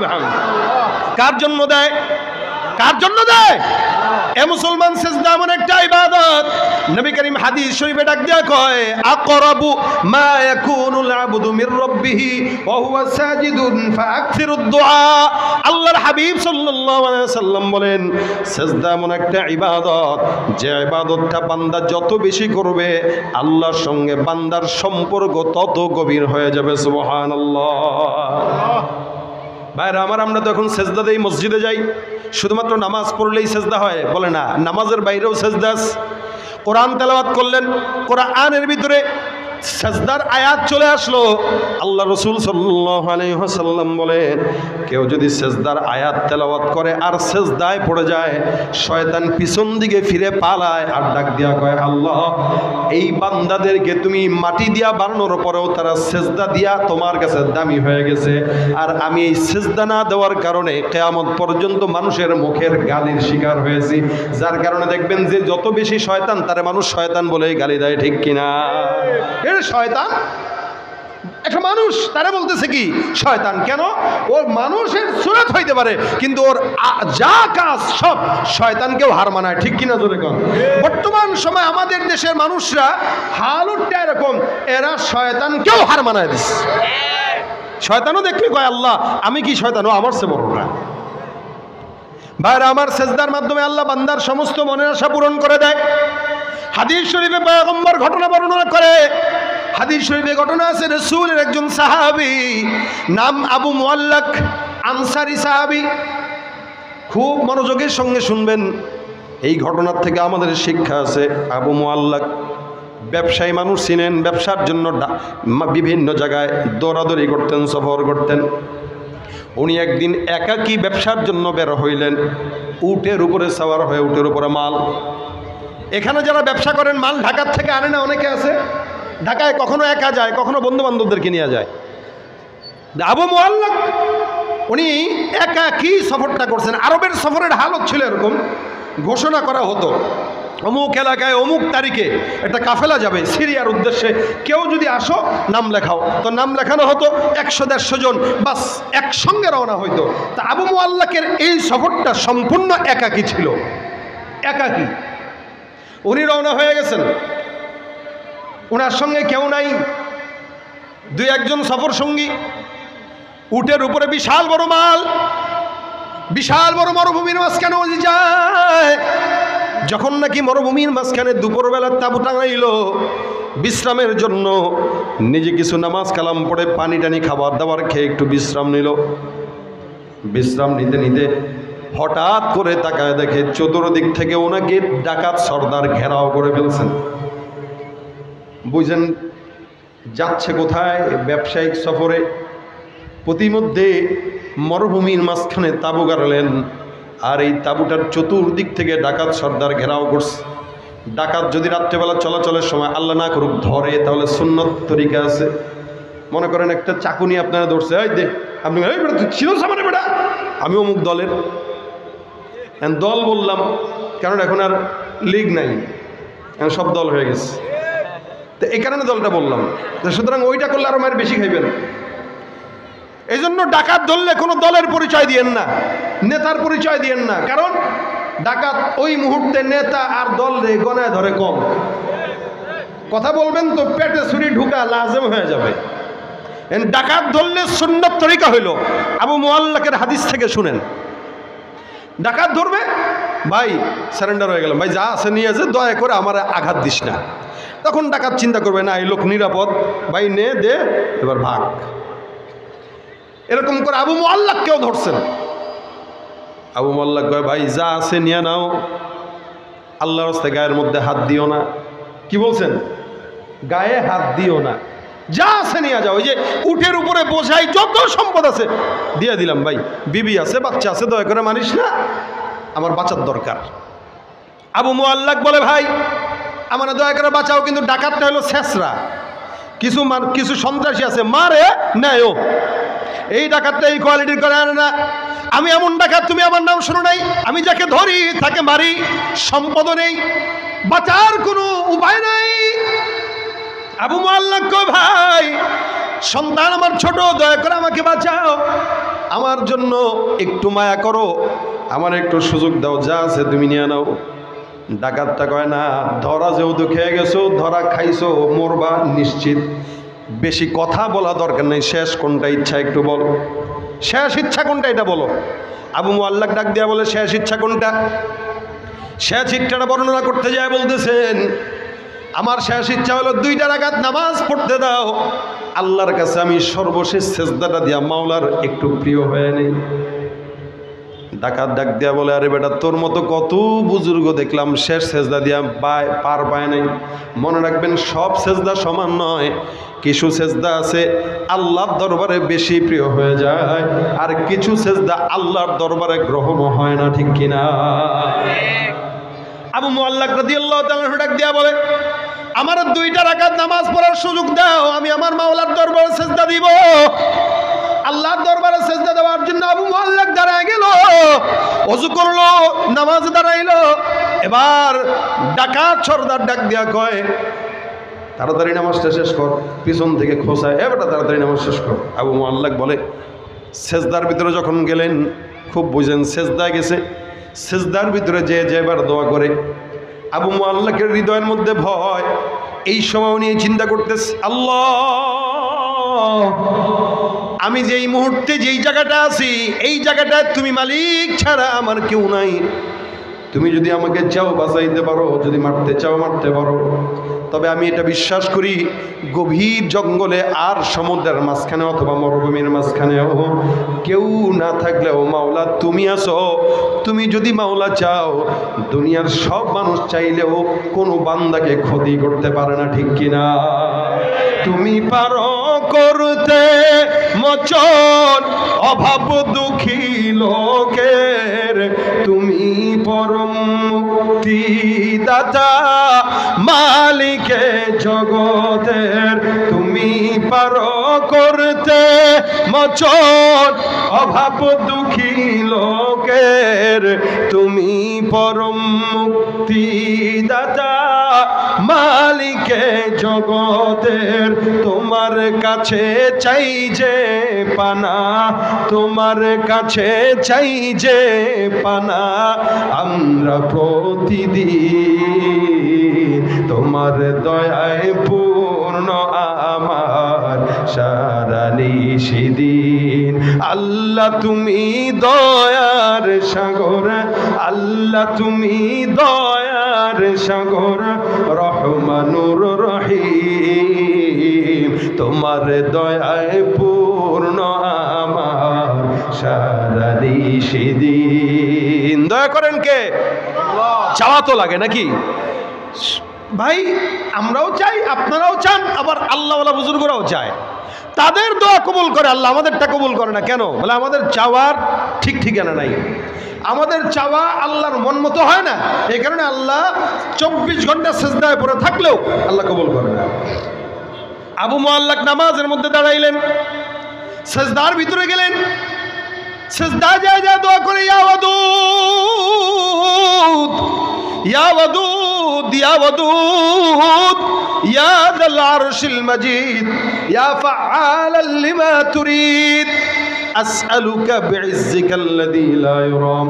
কার জন্য দেয়? কার জন্য দেয়? এ মুসলমান, সেজদা এমন একটা ইবাদত, নবী করিম হাদিস শরীফে ডাক দিয়া কয় আকরাবু মা ইয়াকুনুল আবদু মির রাব্বিহি ওয়া হুয়া সাজিদুন ফাআকসিরুদ দুআ। আল্লাহর হাবিব সাল্লাল্লাহু আলাইহি সাল্লাম বলেন সেজদা এমন একটা ইবাদত, যে ইবাদতটা বান্দা যত বেশি করবে আল্লাহর সঙ্গে বান্দার সম্পর্ক তত গভীর হয়ে যাবে। সুবহানাল্লাহ। ভাইরা আমার, আমরা তো এখন সেজদা দেই, মসজিদে যাই, শুধুমাত্র নামাজ পড়লেই সেজদা হয় বলে না, নামাজের বাইরেও সেজদা। কোরআন তেলাওয়াত করলেন, কোরআনের ভিতরে সেজদার আয়াত চলে আসলো। আল্লাহ রাসূল সাল্লাল্লাহু আলাইহি ওয়াসাল্লাম বলেন কেউ যদি সেজদার আয়াত তেলাওয়াত করে আর সেজদায় পড়ে যায়, শয়তান পিছন দিকে ফিরে পালায় আর ডাক দিয়া কয় আল্লাহ, এই বান্দাদেরকে তুমি মাটি দিয়া বানানোর পরেও তারা সেজদা দিয়া তোমার কাছে দামি হয়ে গেছে, আর আমি এই সেজদা না দেওয়ার কারণে কিয়ামত পর্যন্ত মানুষের মুখের গালির শিকার হয়েছি। যার কারণে দেখবেন যে যত বেশি শয়তান তারে মানুষ শয়তান বলেই গালি দেয়, ঠিক কিনা? শয়তান একটা মানুষ, তারা বলতেছে কি শয়তান, কেন? ওর মানুষের সুরত হইতে পারে, কিন্তু ওর যা কাজ সব শয়তানকেও হার মানায়, ঠিক কিনা জোরে কন? বর্তমান সময় আমাদের দেশের মানুষরা হালুটটা এরকম, এরা শয়তানকেও হার মানায় দিচ্ছে। শয়তানও দেখলে কয় আল্লাহ আমি কি শয়তানও আমার চেয়ে বড় না। ভাইরা আমার, সেজদার মাধ্যমে আল্লাহ বান্দার সমস্ত মনের আশা পূরণ করে দেয়। হাদিস শরীফে পয়গম্বর ঘটনা বর্ণনা করে, হাদিস শরীফে ঘটনা আছে রাসূলের একজন সাহাবী নাম আবু মুআল্লাক, আনসারী সাহাবী। খুব মনোযোগের সঙ্গে শুনবেন, এই ঘটনার থেকে আমাদের শিক্ষা আছে। আবু মুআল্লাক ব্যবসায়ী মানুষ ছিলেন, ব্যবসার জন্য বিভিন্ন জায়গায় দৌড়াদৌড়ি করতেন, সফর করতেন। উনি একদিন একাকী ব্যবসার জন্য বের হইলেন, উটের উপরে সওয়ার হয়ে, উটের উপরে মাল। এখানে যারা ব্যবসা করেন মাল ঢাকার থেকে আনে না, অনেকে আছে ঢাকায় কখনো একা যায়, কখনো বন্ধু বান্ধবদেরকে নিয়ে যায়। আবু মুআল্লাক উনি একাকী সফরটা করছেন। আরবের সফরের হালত ছিল এরকম, ঘোষণা করা হতো অমুক এলাকায় অমুক তারিখে একটা কাফেলা যাবে সিরিয়ার উদ্দেশ্যে, কেউ যদি আসো নাম লেখাও। তো নাম লেখানো হতো 100-150 জন, বাস একসঙ্গে রওনা হইতো। তা আবু মুআল্লাকের এই সফরটা সম্পূর্ণ একাকী ছিল, একাকী। উনি রওনা হয়ে গেছেন, ওনার সঙ্গে কেউ নাই, 2-1 সফর সঙ্গী। উটের উপরে বিশাল বড় মাল, বিশাল বড় মরুভূমির মাঝখানে যায়। যখন নাকি মরুভূমির মাঝখানে দুপুরবেলা তাঁবু টাঙাইল বিশ্রামের জন্য, নিজে কিছু নামাজ কালাম পড়ে পানি টানি খাবার দাবার খেয়ে একটু বিশ্রাম নিল। বিশ্রাম নিতে নিতে হঠাৎ করে তাকায় দেখে চতুর্দিক থেকে ওনাকে ডাকাত সর্দার ঘেরাও করে ফেলছেন। বুঝেন যাচ্ছে কোথায়? ব্যবসায়িক সফরে। প্রতিমধ্যে মরুভূমির মাঝখানে তাঁবু গাড়লেন, আর এই তাঁবুটার চতুর্দিক থেকে ডাকাত সর্দার ঘেরাও করছে। ডাকাত যদি রাত্রেবেলা চলাচলের সময় আল্লাহ না করুক ধরে, তাহলে সুন্নত তরিকা আছে। মনে করেন একটা চাকুনি আপনারা ধরছে, এই দে আপনি, এই বেটা তুই ছিল সামনে বেটা, আমি অমুক দলের। দল বললাম কারণ এখন আর লিগ নাই, এখন সব দল হয়ে গেছে, তো এই কারণে দলটা বললাম। সুতরাং ওইটা করলে আরো মায়ের বেশি খাইবেন। এই জন্য ডাকাত ধরলে কোনো দলের পরিচয় দিয়েন না, নেতার পরিচয় দিয়েন না, কারণ ডাকাত ওই মুহূর্তে নেতা আর দল রে গনায় ধরে কম। কথা বলবেন তো পেটে ছুরি ঢুকা লাজেম হয়ে যাবে। ডাকাত ধরলে সুন্নত তরিকা হইল। আবু মুআল্লাকের হাদিস থেকে শুনেন, ডাকাত ধরবে, ভাই সারেন্ডার হয়ে গেলাম, ভাই যা আছে নিয়ে যে দয়া করে আমার আঘাত দিস না। তখন ডাকাত চিন্তা করবে না এই লোক নিরাপদ, ভাই নে দে এবার ভাগ। এরকম করে আবু মুআল্লাককেও ধরছেন। আবু মুআল্লাক কয় ভাই যা আছে নিয়ে নাও, আল্লাহর রাস্তায় গায়ের মধ্যে হাত দিও না। কি বলছেন? গায়ে হাত দিও না, যা আছে নিয়ে যাও। ওই যে উটের উপরে বোঝাই যত সম্পদ আছে দিয়ে দিলাম, ভাই বিবি আছে বাচ্চা আছে, দয়া করে মানিস না, আমার বাঁচার দরকার। আবু মুআল্লাক বলে ভাই আমার দয়া করে বাঁচাও, কিন্তু ডাকাতটা হলো শেষরা, কিছু সন্ত্রাসী আছে মারে নেয়ও। এই ডাকাতটা এই কোয়ালিটির করে আনে না। আমি এমন ডাকাত, তুমি আমার নাম শুনো নাই, আমি যাকে ধরি তাকে মারি, সম্পদও নেই, বাঁচার কোনো উপায় নাই। আবু মুআল্লাক কয় ভাই সন্তান আমার ছোট, দয়া করে আমাকে বাঁচাও, আমার জন্য একটু মায়া করো, আমার একটু সুযোগ দাও, যা আছে তুমি নিয়ে নাও। ডাকাতটা কয় না, ধরা যেহেতু খেয়ে গেছো, ধরা খাইছো, মরবা নিশ্চিত, বেশি কথা বলা দরকার নেই, শেষ কোনটা ইচ্ছা একটু বল, শেষ ইচ্ছা কোনটা এটা বলো। আবু মুআল্লাক ডাক দিয়া বলে শেষ ইচ্ছা কোনটা? শেষ ইচ্ছাটা বর্ণনা করতে যায় বলতেছেন আমার শেষ ইচ্ছা হলো 2টা রাকাত নামাজ পড়তে দাও, আল্লাহর কাছে আমি সর্বশেষ সেজদাটা দিয়া মাওলার একটু প্রিয় হয়ে নেই। ডাকাত ডাক দিয়া বলে আরে বেটা তোর মতো কত বুজুর্গ দেখলাম শেষ সেজদা দিয়া পার পায় নাই। মনে রাখবেন সব সেজদা সমান নয়, কিছু সেজদা আছে আল্লাহর দরবারে বেশি প্রিয় হয়ে যায়, আর কিছু সেজদা আল্লাহর দরবারে গ্রহণ হয় না, ঠিক কিনা? আবু মুআল্লাক রাদিয়াল্লাহু তাআলা ডাক দিয়া বলে আমার 2টা রাকাত নামাজ পড়ার সুযোগ দাও, আমি আমার মাওলার দরবারে সেজদা দিব। আল্লাহর দরবারে সেজদা দেওয়ার জন্য আবু মুআল্লাক দাঁড়ায় গেল, ওযু করলো, নামাজে দাঁড়াইলো। এবার ডাকাত সর্দার ডাক দিয়া কয় তাড়াতাড়ি নামাজটা শেষ কর, পিছন থেকে খোঁচায়, এবারটা তাড়াতাড়ি নামাজ শেষ কর। আবু মুআল্লাক বলে সেজদার ভিতরে যখন গেলেন, খুব বুঝেন সেজদায় গেছে, সেজদার ভিতরে যে এবার দোয়া করে। আবু মুআল্লাকের হৃদয়ের মধ্যে ভয়। এই সময় উনি চিন্তা করতেছে আল্লাহ আমি যেই মুহূর্তে যেই জায়গাটা আছি এই জায়গাটায় তুমি মালিক ছাড়া আমার কেউ নাই, তুমি যদি আমাকে চাও বাঁচাইতে পারো, যদি মারতে চাও মারতে পারো, তবে আমি এটা বিশ্বাস করি গভীর জঙ্গলে আর সমুদ্রের মাঝখানে অথবা মরুভূমির মাঝখানেও কেউ না থাকলেও মাওলা তুমি আছো। তুমি যদি মাওলা চাও, দুনিয়ার সব মানুষ চাইলেও কোনো বান্দাকে ক্ষতি করতে পারে না, ঠিক কিনা? তুমি পারো করতে মোচন অভাব দুঃখী লোকের তুমি পরম মুক্তিদাতা মালিকে জগতের তুমি পারো করতে মোচন অভাব দুঃখী লোকের তুমি পরম মুক্তিদাতা মালিকে জগতের তোমার কাছে চাই যে পানা তোমার কাছে চাই যে পানা আমরা প্রতিদিন তোমার দয়ায় পূর্ণ আমার সারা নিশিদিন আল্লাহ তুমি দয়ার সাগর আল্লাহ তুমি দয়ার সাগর রহমানুর রহিম তোমার দয়ায় পূর্ণ আমার সারা নিশিদিন দয়া করেন কে চাওয়া তো লাগে নাকি ভাই আমরাও চাই আপনারাও চান আবার আল্লাহওয়ালা বুজুর্গরাও চায় তাদের দোয়া কবুল করে আল্লাহ আমাদেরটা কবুল করে না কেন বলে আমাদের চাওয়ার ঠিক ঠিকানা নাই আমাদের চাওয়া আল্লাহর মন মতো হয় না এই কারণে আল্লাহ 24 ঘন্টা সিজদায় পড়ে থাকলেও আল্লাহ কবুল করে না আবু মুআল্লাক নামাজের মধ্যে দাঁড়াইলেন সিজদার ভিতরে গেলেন সিজদায় যায় যায় দোয়া করে ইয়া ওয়াদুদ ইয়া ওয়াদুদ ইয়া ওয়াদুদ ইয়া যাল আরশিল মাজিদ ইয়া ফাআলাল লিমা তুরিদ أسألك بعزك الذي لا يرام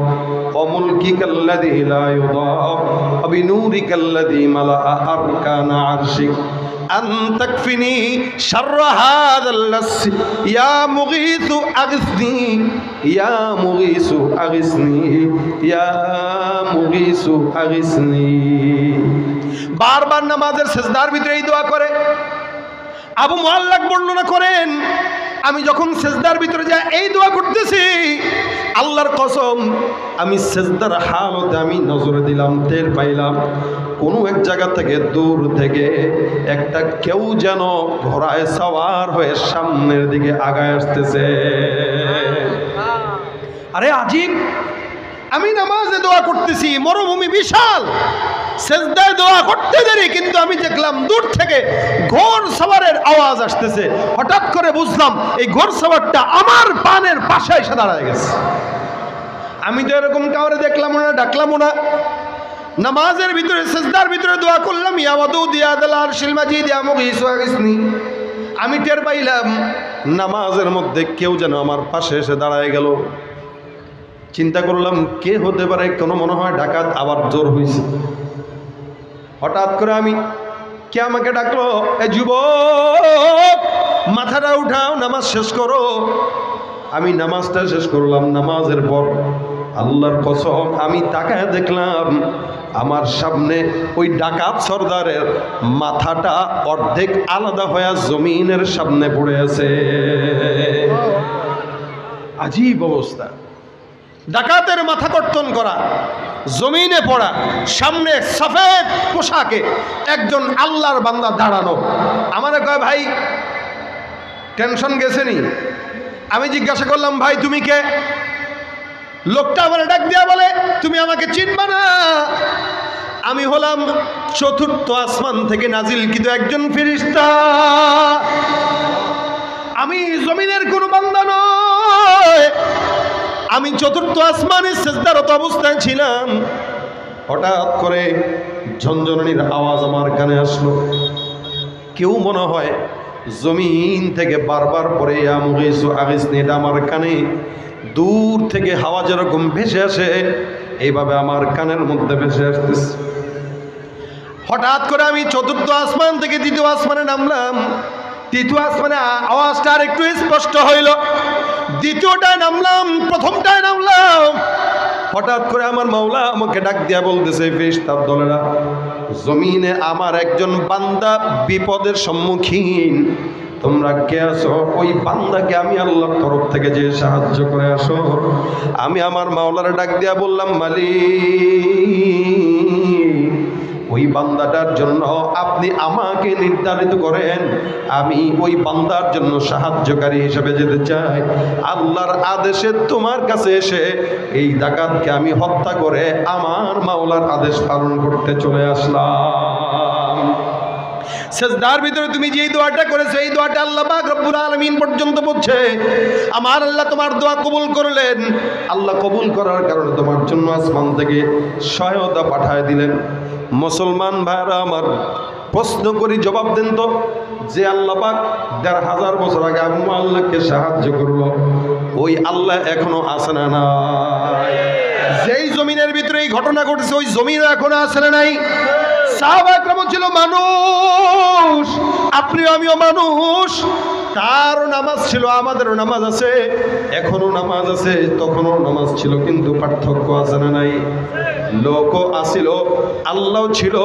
وملكك الذي لا يضام وبنورك الذي ملأ أركان عرشك أن تكفني شر هذا اللص يا مغيث أغثني يا مغيث أغثني يا مغيث أغثني বারবার নামাজের সিজদার ভিতরে এই দোয়া করে আবু মুআল্লাক বর্ণনা করেন আমি যখন সিজদার ভিতরে যাই এই দোয়া করতেছি আল্লাহর কসম আমি সিজদার হালতে আমি নজরে দিলাম টের পাইলাম কোনো এক জায়গা থেকে দূর থেকে একটা কেউ যেন ঘোড়ায় সওয়ার হয়ে সামনের দিকে আগায় আসতেছে আরে আজীব আমি নামাজে দোয়া করতেছি মরুভূমি বিশাল সিজদায় দোয়া করতে দেরি কিন্তু আমি দেখলাম দূর থেকে ঘোড় সওয়ারের আওয়াজ আসতেছে হঠাৎ করে বুঝলাম এই ঘোড় সওয়ারটা আমার পানের পাশে এসে দাঁড়ায় গেছে আমি তো এরকম কাউরে দেখলাম না ডাকলাম না নামাজের ভিতরে সিজদার ভিতরে দোয়া করলাম ইয়া ওয়াদুদ ইয়া যাল আরশিল মাজিদ ইয়া মুগীস ওয়াগিসনি আমি টের পাইলাম নামাজের মধ্যে কেউ যেন আমার পাশে এসে দাঁড়ায় গেল চিন্তা করলাম কে হতে পারে কোনো মনে হয় ডাকাত আবার জোর হয়েছে হঠাৎ করে আমি কে আমাকে ডাকলো এ যুবক মাথাটা উঠাও নামাজ শেষ করো আমি নামাজটা শেষ করলাম নামাজের পর আল্লাহর কসম আমি তাকায় দেখলাম আমার সামনে ওই ডাকাত সর্দারের মাথাটা অর্ধেক আলাদা হয়ে জমিনের সামনে পড়ে আছে আজীব অবস্থা ডাকাতের মাথা কর্তন করা জমিনে পড়া সামনে সফেদ পোশাকে একজন আল্লাহর বান্দা দাঁড়ানো আমারে কয় ভাই টেনশন গেছেনি আমি জিজ্ঞাসা করলাম ভাই তুমি কে লোকটা আমার ডাক দিয়া বলে তুমি আমাকে চিনবা না আমি হলাম চতুর্থ আসমান থেকে নাজিলকৃত একজন ফেরেশতা আমি জমিনের কোনো বান্দা নয় আমি চতুর্থ আসমানে সিজদারত অবস্থায় ছিলাম হঠাৎ করে ঝনঝনানির আওয়াজ আমার কানে আসলো কেউ মনে হয় জমিন থেকে বারবার পরে ইয়া মুগীস আগিসনি এটা আমার কানে দূর থেকে হাওয়া যেরকম ভেসে আসে এইভাবে আমার কানের মধ্যে ভেসে আসতেছে হঠাৎ করে আমি চতুর্থ আসমান থেকে তৃতীয় আসমানে নামলাম তৃতীয় আসমানে আওয়াজটা আর একটু স্পষ্ট হইল দ্বিতীয়টায় নামলাম প্রথমটায় নামলাম হঠাৎ করে আমার মাওলা আমাকে ডাক দিয়া বলতেছে ফেরেশতার দলেরা জমিনে আমার একজন বান্দা বিপদের সম্মুখীন তোমরা কে আসো ওই বান্দাকে আমি আল্লাহর তরফ থেকে যে সাহায্য করে আসো আমি আমার মাওলার ডাক দিয়া বললাম মালিক ওই বান্দাটার জন্য আপনি আমাকে নির্ধারিত করেন, আমি ওই বান্দার জন্য সাহায্যকারী হিসেবে যেতে চাই। আল্লাহর আদেশে তোমার কাছে এসে এই ডাকাতকে আমি হত্যা করে আমার মাওলার আদেশ পালন করতে চলে আসলাম। সেজদার ভিতরে তুমি যে দোয়াটা করেছো, এই দোয়াটা আল্লাহ পাক রব্বুল আলামিন পর্যন্ত বলছে, আমার আল্লাহ তোমার দোয়া কবুল করলেন। আল্লাহ কবুল করার কারণে তোমার জন্য আসমান থেকে সহায়তা পাঠায় দিলেন। মুসলমান ভাইরা আমার, প্রশ্ন করি, জবাব দেন তো, যে আল্লাহ পাক ১৫০০ বছর আগে আবু আল্লাহকে সাহায্য করলো, ওই আল্লাহ এখনো আছে না নাই? যেই জমিনের ভিতরে এই ঘটনা ঘটেছে ওই জমিন এখনো আছে না নাই? সাহাবায়ে কেরাম ছিল মানুষ, আপনিও আমিও মানুষ। তার নামাজ ছিল, আমাদেরও নামাজ আছে, এখনো নামাজ আছে, তখনও নামাজ ছিল, কিন্তু পার্থক্য আছে না নাই? লোকও আসিল, আল্লাহ ছিল,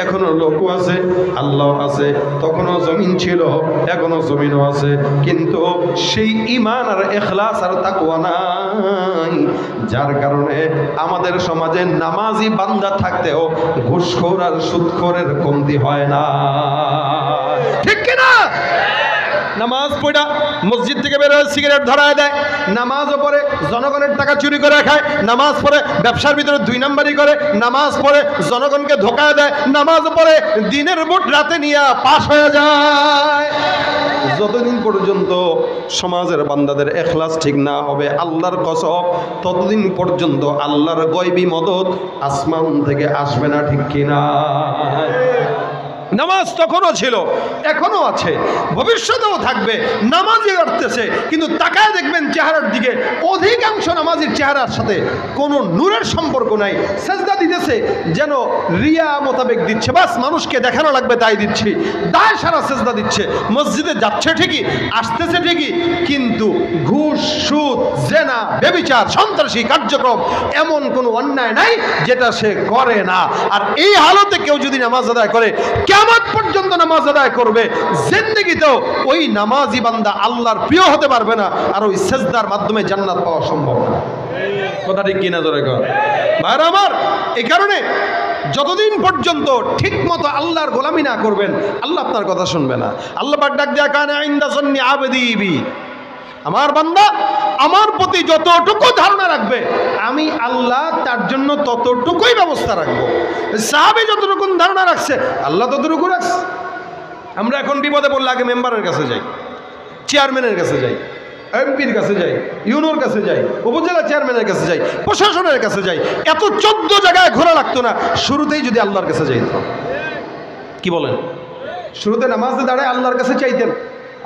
এখনো লোকও আছে, আল্লাহ আছে। তখনও জমিন ছিল, এখনো জমিনও আছে, কিন্তু সেই ঈমান আর ইখলাস আর তাকওয়া নাই, যার কারণে আমাদের সমাজে নামাজি বান্দা থাকতেও ঘুষখোর আর সুদখোরের কমতি হয় না। ঠিক কিনা? নামাজ পড়া মসজিদ থেকে বের হয়ে সিগারেট ধরায় দেয়, নামাজও পড়ে জনগণের টাকা চুরি করে খায়, নামাজ পড়ে ব্যবসার ভিতরে 2 নাম্বারি করে, নামাজ পড়ে জনগণকে ধোঁকা দেয়, নামাজ পড়ে দিনের ভোট রাতে নিয়ে পাস হয়ে যায়। যতদিন পর্যন্ত সমাজের বান্দাদের ইখলাস ঠিক না হবে, আল্লাহর কসম, ততদিন পর্যন্ত আল্লাহর গায়বী মদদ আসমান থেকে আসবে না। ঠিক কিনা? নামাজ তখনও ছিল, এখনো আছে, ভবিষ্যতেও থাকবে। নামাজই করতেছে, কিন্তু তাকায় দেখবেন চেহারার দিকে, অধিকাংশ নামাজের চেহারার সাথে কোনো নূরের সম্পর্ক নাই। সেজদা দিতেছে যেন রিয়া মোতাবেক দিচ্ছে, বাস মানুষকে দেখানো লাগবে তাই দিচ্ছি, দায় সারা সেজদা দিচ্ছে। মসজিদে যাচ্ছে ঠিকই, আসতেছে ঠিকই, কিন্তু ঘুষ, সুদ, জেনা, ব্যভিচার, সন্ত্রাসী কার্যক্রম, এমন কোনো অন্যায় নাই যেটা সে করে না। আর এই হালতে কেউ যদি নামাজ আদায় করে, কিয়ামত পর্যন্ত নামাজ আদায় করবে, জিন্দেগিতেও ওই নামাজি বান্দা আল্লাহর প্রিয় হতে পারবে না, আর ওই সেজদার মাধ্যমে জান্নাত পাওয়া সম্ভব না। কথা ঠিক কিনা? জোরে কর ভাইরা আমার, এই কারণে যতদিন পর্যন্ত ঠিক মতো আল্লাহর গোলামি না করবেন, আল্লাহ আপনার কথা শুনবে না। আল্লাহ পাক ডাক দেয়া, কানা ইনদা যন্নি আবদি বি, আমার বান্দা আমার প্রতি যতটুকু ধারণা রাখবে, আমি আল্লাহ তার জন্য ততটুকুই ব্যবস্থা রাখবো। সাহাবী যতটুকু ধারণা রাখছে, আল্লাহ ততটুকু রাখছে। আমরা এখন বিপদে পড়লে আগে মেম্বারের কাছে যাই, চেয়ারম্যানের কাছে যাই, এমপির কাছে যাই, ইউনোর কাছে যাই, উপজেলা চেয়ারম্যানের কাছে যাই, প্রশাসনের কাছে যাই। এত 14 জায়গায় ঘোরা লাগতো না শুরুতেই যদি আল্লাহর কাছে যাইত। কি বলেন? শুরুতে নামাজে দাঁড়ায় আল্লাহর কাছে চাইতেন,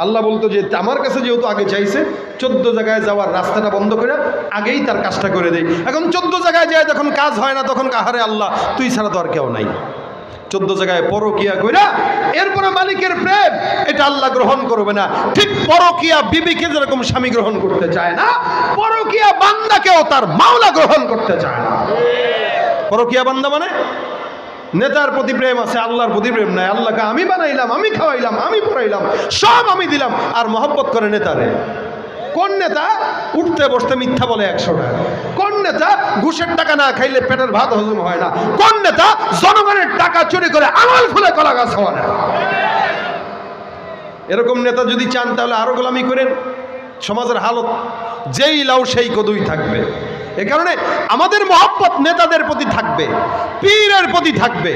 আল্লাহ বলতো যে আমার কাছে যেহেতু আগে চাইছে, 14 জায়গায় যাওয়ার রাস্তাটা বন্ধ করে আগেই তার কাজটা করে দেয়। এখন 14 জায়গায় যায় যখন কাজ হয় না, তখন কাহারে আল্লাহ তুই ছাড়া তো আর কেউ নাই। 14 জায়গায় পরকিয়া কইরা এরপরে মালিকের প্রেম, এটা আল্লাহ গ্রহণ করবে না। ঠিক পরকিয়া বিবিকে যেরকম স্বামী গ্রহণ করতে চায় না, পরকিয়া বান্দাকেও তার মাওলা গ্রহণ করতে চায় না। পরকিয়া বান্দা মানে নেতার প্রতি প্রেম আছে, আল্লাহর প্রতি প্রেম নাই। আল্লাহকে আমি বানাইলাম, আমি খাওয়াইলাম, আমি পড়াইলাম, সব আমি দিলাম, আর মহব্বত করে নেতারে। কোন নেতা উঠতে বসতে মিথ্যা বলে 100টা? কোন নেতা ঘুষের টাকা না খাইলে পেটের ভাত হজম হয় না? কোন নেতা জনগণের টাকা চুরি করে আঙুল ফুলে কলা গাছ হওয়া না? এরকম নেতা যদি চান তাহলে আরো গোলামি করেন। সমাজের হালত যেই লাউ সেই কদুই থাকবে। এ কারণে আমাদের মহব্বত নেতাদের প্রতি থাকবে, পীরের প্রতি থাকবে,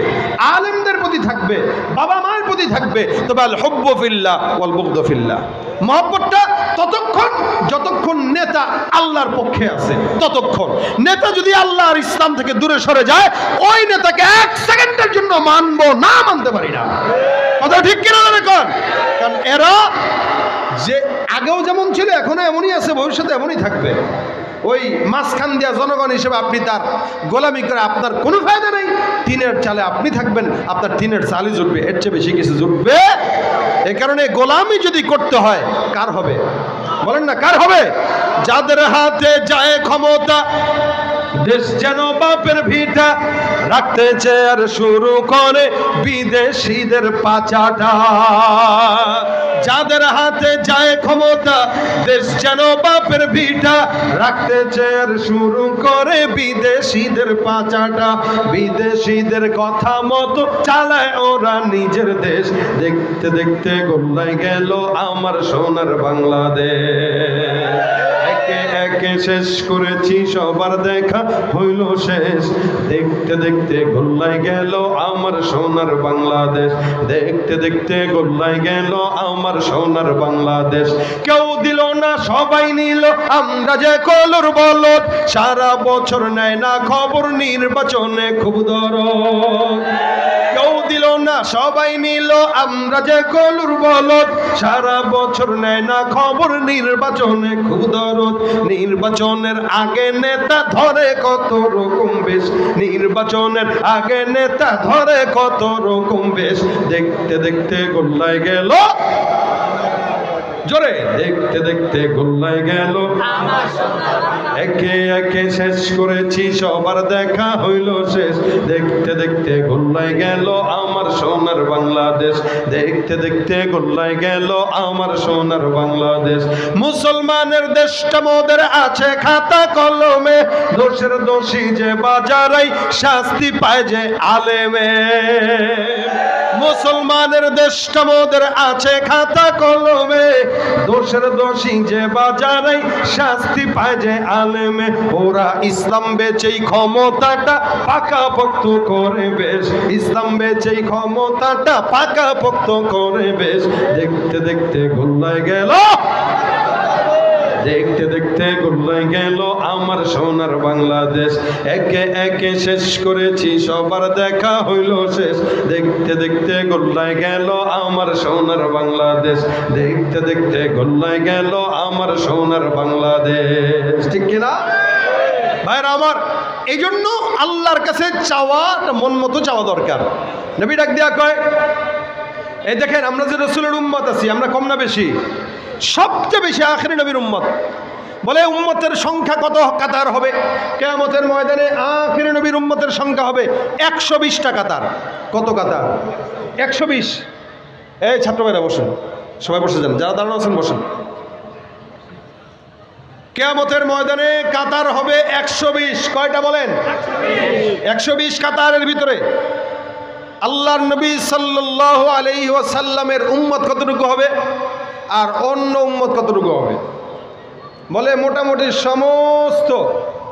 আলেমদের প্রতি থাকবে, বাবা মায়ের প্রতি থাকবে, তবে আল হুব্বু ফিল্লাহ ওয়াল বুগদু ফিল্লাহ। মহব্বতটা ততক্ষণ যতক্ষণ নেতা আল্লাহর পক্ষে আছে, ততক্ষণ। নেতা যদি আল্লাহ আর ইসলাম থেকে দূরে সরে যায়, ওই নেতাকে 1 সেকেন্ডের জন্য মানবো না, মানতে পারি না। কথা ঠিক কিনা দেখুন? কারণ এরা যে আগেও যেমন ছিল এখনো এমনই আছে, ভবিষ্যতে এমনই থাকবে। ওই মাঝখান দিয়া জনগণ হিসেবে আপনি তার গোলামি করে আপনার কোনো ফায়দা নেই। টিনের চালে আপনি থাকবেন, আপনার টিনের চালই জুটবে, এর চেয়ে বেশি কিছু জুটবে। এই কারণে গোলামি যদি করতে হয়, কার হবে বলেন না? কার হবে? যাদের হাতে যায় ক্ষমতা, দেশ যেন বাপের ভিটা, রাখতে চেয়ার শুরু করে বিদেশিদের পাচাটা। যাদের হাতে যায় ক্ষমতা দেশ যেন বাপের ভিটা, রাখতে চেয়ার শুরু করে বিদেশিদের পাচাটা, বিদেশিদের কথা মতো চালায় ওরা নিজের দেশ। দেখতে দেখতে গোল্লায় গেল আমার সোনার বাংলাদেশ। একে একে শেষ করেছি সবার দেখা হইল শেষ, দেখতে দেখতে গোল্লায় গেল আমার সোনার বাংলাদেশ। দেখতে দেখতে গোল্লায় গেল আমার সোনার বাংলাদেশ। কেউ দিল না সবাই নিল, আমরা যে কলর বলদ, সারা বছর নেয় না খবর, নির্বাচনে খুব দরদ। কেউ দিল না সবাই নিল, আমরা যে কলুর বলদ, সারা বছর নেয় না খবর, নির্বাচনে খুব দরদ। নির্বাচনের আগে নেতা ধরে কত রকম বেশ, নির্বাচনের আগে নেতা ধরে কত রকম বেশ। দেখতে দেখতে গোল্লায় গেল, জোরে দেখতে দেখতে গোল্লায় গেল, একে একে শেষ করেছি সবার দেখা হইল শেষ। দেখতে দেখতে গোল্লায় গেল আমার সোনার বাংলাদেশ। দেখতে দেখতে গোল্লায় গেল আমার সোনার বাংলাদেশ। মুসলমানের দেশটা মোদের আছে খাতা কলমে, দোষের দোষী যে বাজারাই শাস্তি পায় যে আলেমে। মুসলমানের দেশটা মোদের আছে খাতা কলমে, দোষের দোষী যে বাজারাই শাস্তি পায় যে আলেমে। ওরা ইসলাম বেচেই ক্ষমতাটা পাকাপোক্ত করে বেশ, ইসলাম বেচেই ক্ষমতাটা পাকাপোক্ত করে বেশ। দেখতে দেখতে গোল্লায় গেল, দেখতে দেখতে গোল্লায় গেল আমার সোনার বাংলাদেশ। একে একে শেষ করেছি সবার দেখা হইল শেষ। দেখতে দেখতে গোল্লায় গেল আমার সোনার বাংলাদেশ। দেখতে দেখতে গোল্লায় গেল আমার সোনার বাংলাদেশ। ঠিক কিনা ভাইরা আমার? এই জন্য আল্লাহর কাছে চাওয়া মন মতো চাওয়া দরকার। নবী ডাক দিয়া কয়, এই দেখেন আমরা যে রাসূলের উম্মত আছি, আমরা কম না বেশি? সবচেয়ে বেশি আখিরি নবীর উম্মত। বলে উম্মতের সংখ্যা কত কাতার হবে কিয়ামতের ময়দানে? আখিরি নবীর উম্মতের সংখ্যা হবে 120টা কাতার। কত কাতার? 120। এই ছাত্র ভাইরা বসেন, সবাই বসে যান, যারা দাঁড়ানো আছেন বসেন। কিয়ামতের ময়দানে কাতার হবে 120। কয়টা বলেন? 120 কাতারের ভিতরে আল্লাহর নবী সাল্লাল্লাহু আলাইহি ওয়াসাল্লামের উম্মত কতটুকু হবে আর অন্য উম্মত কতটুকু হবে? বলে মোটামুটি সমস্ত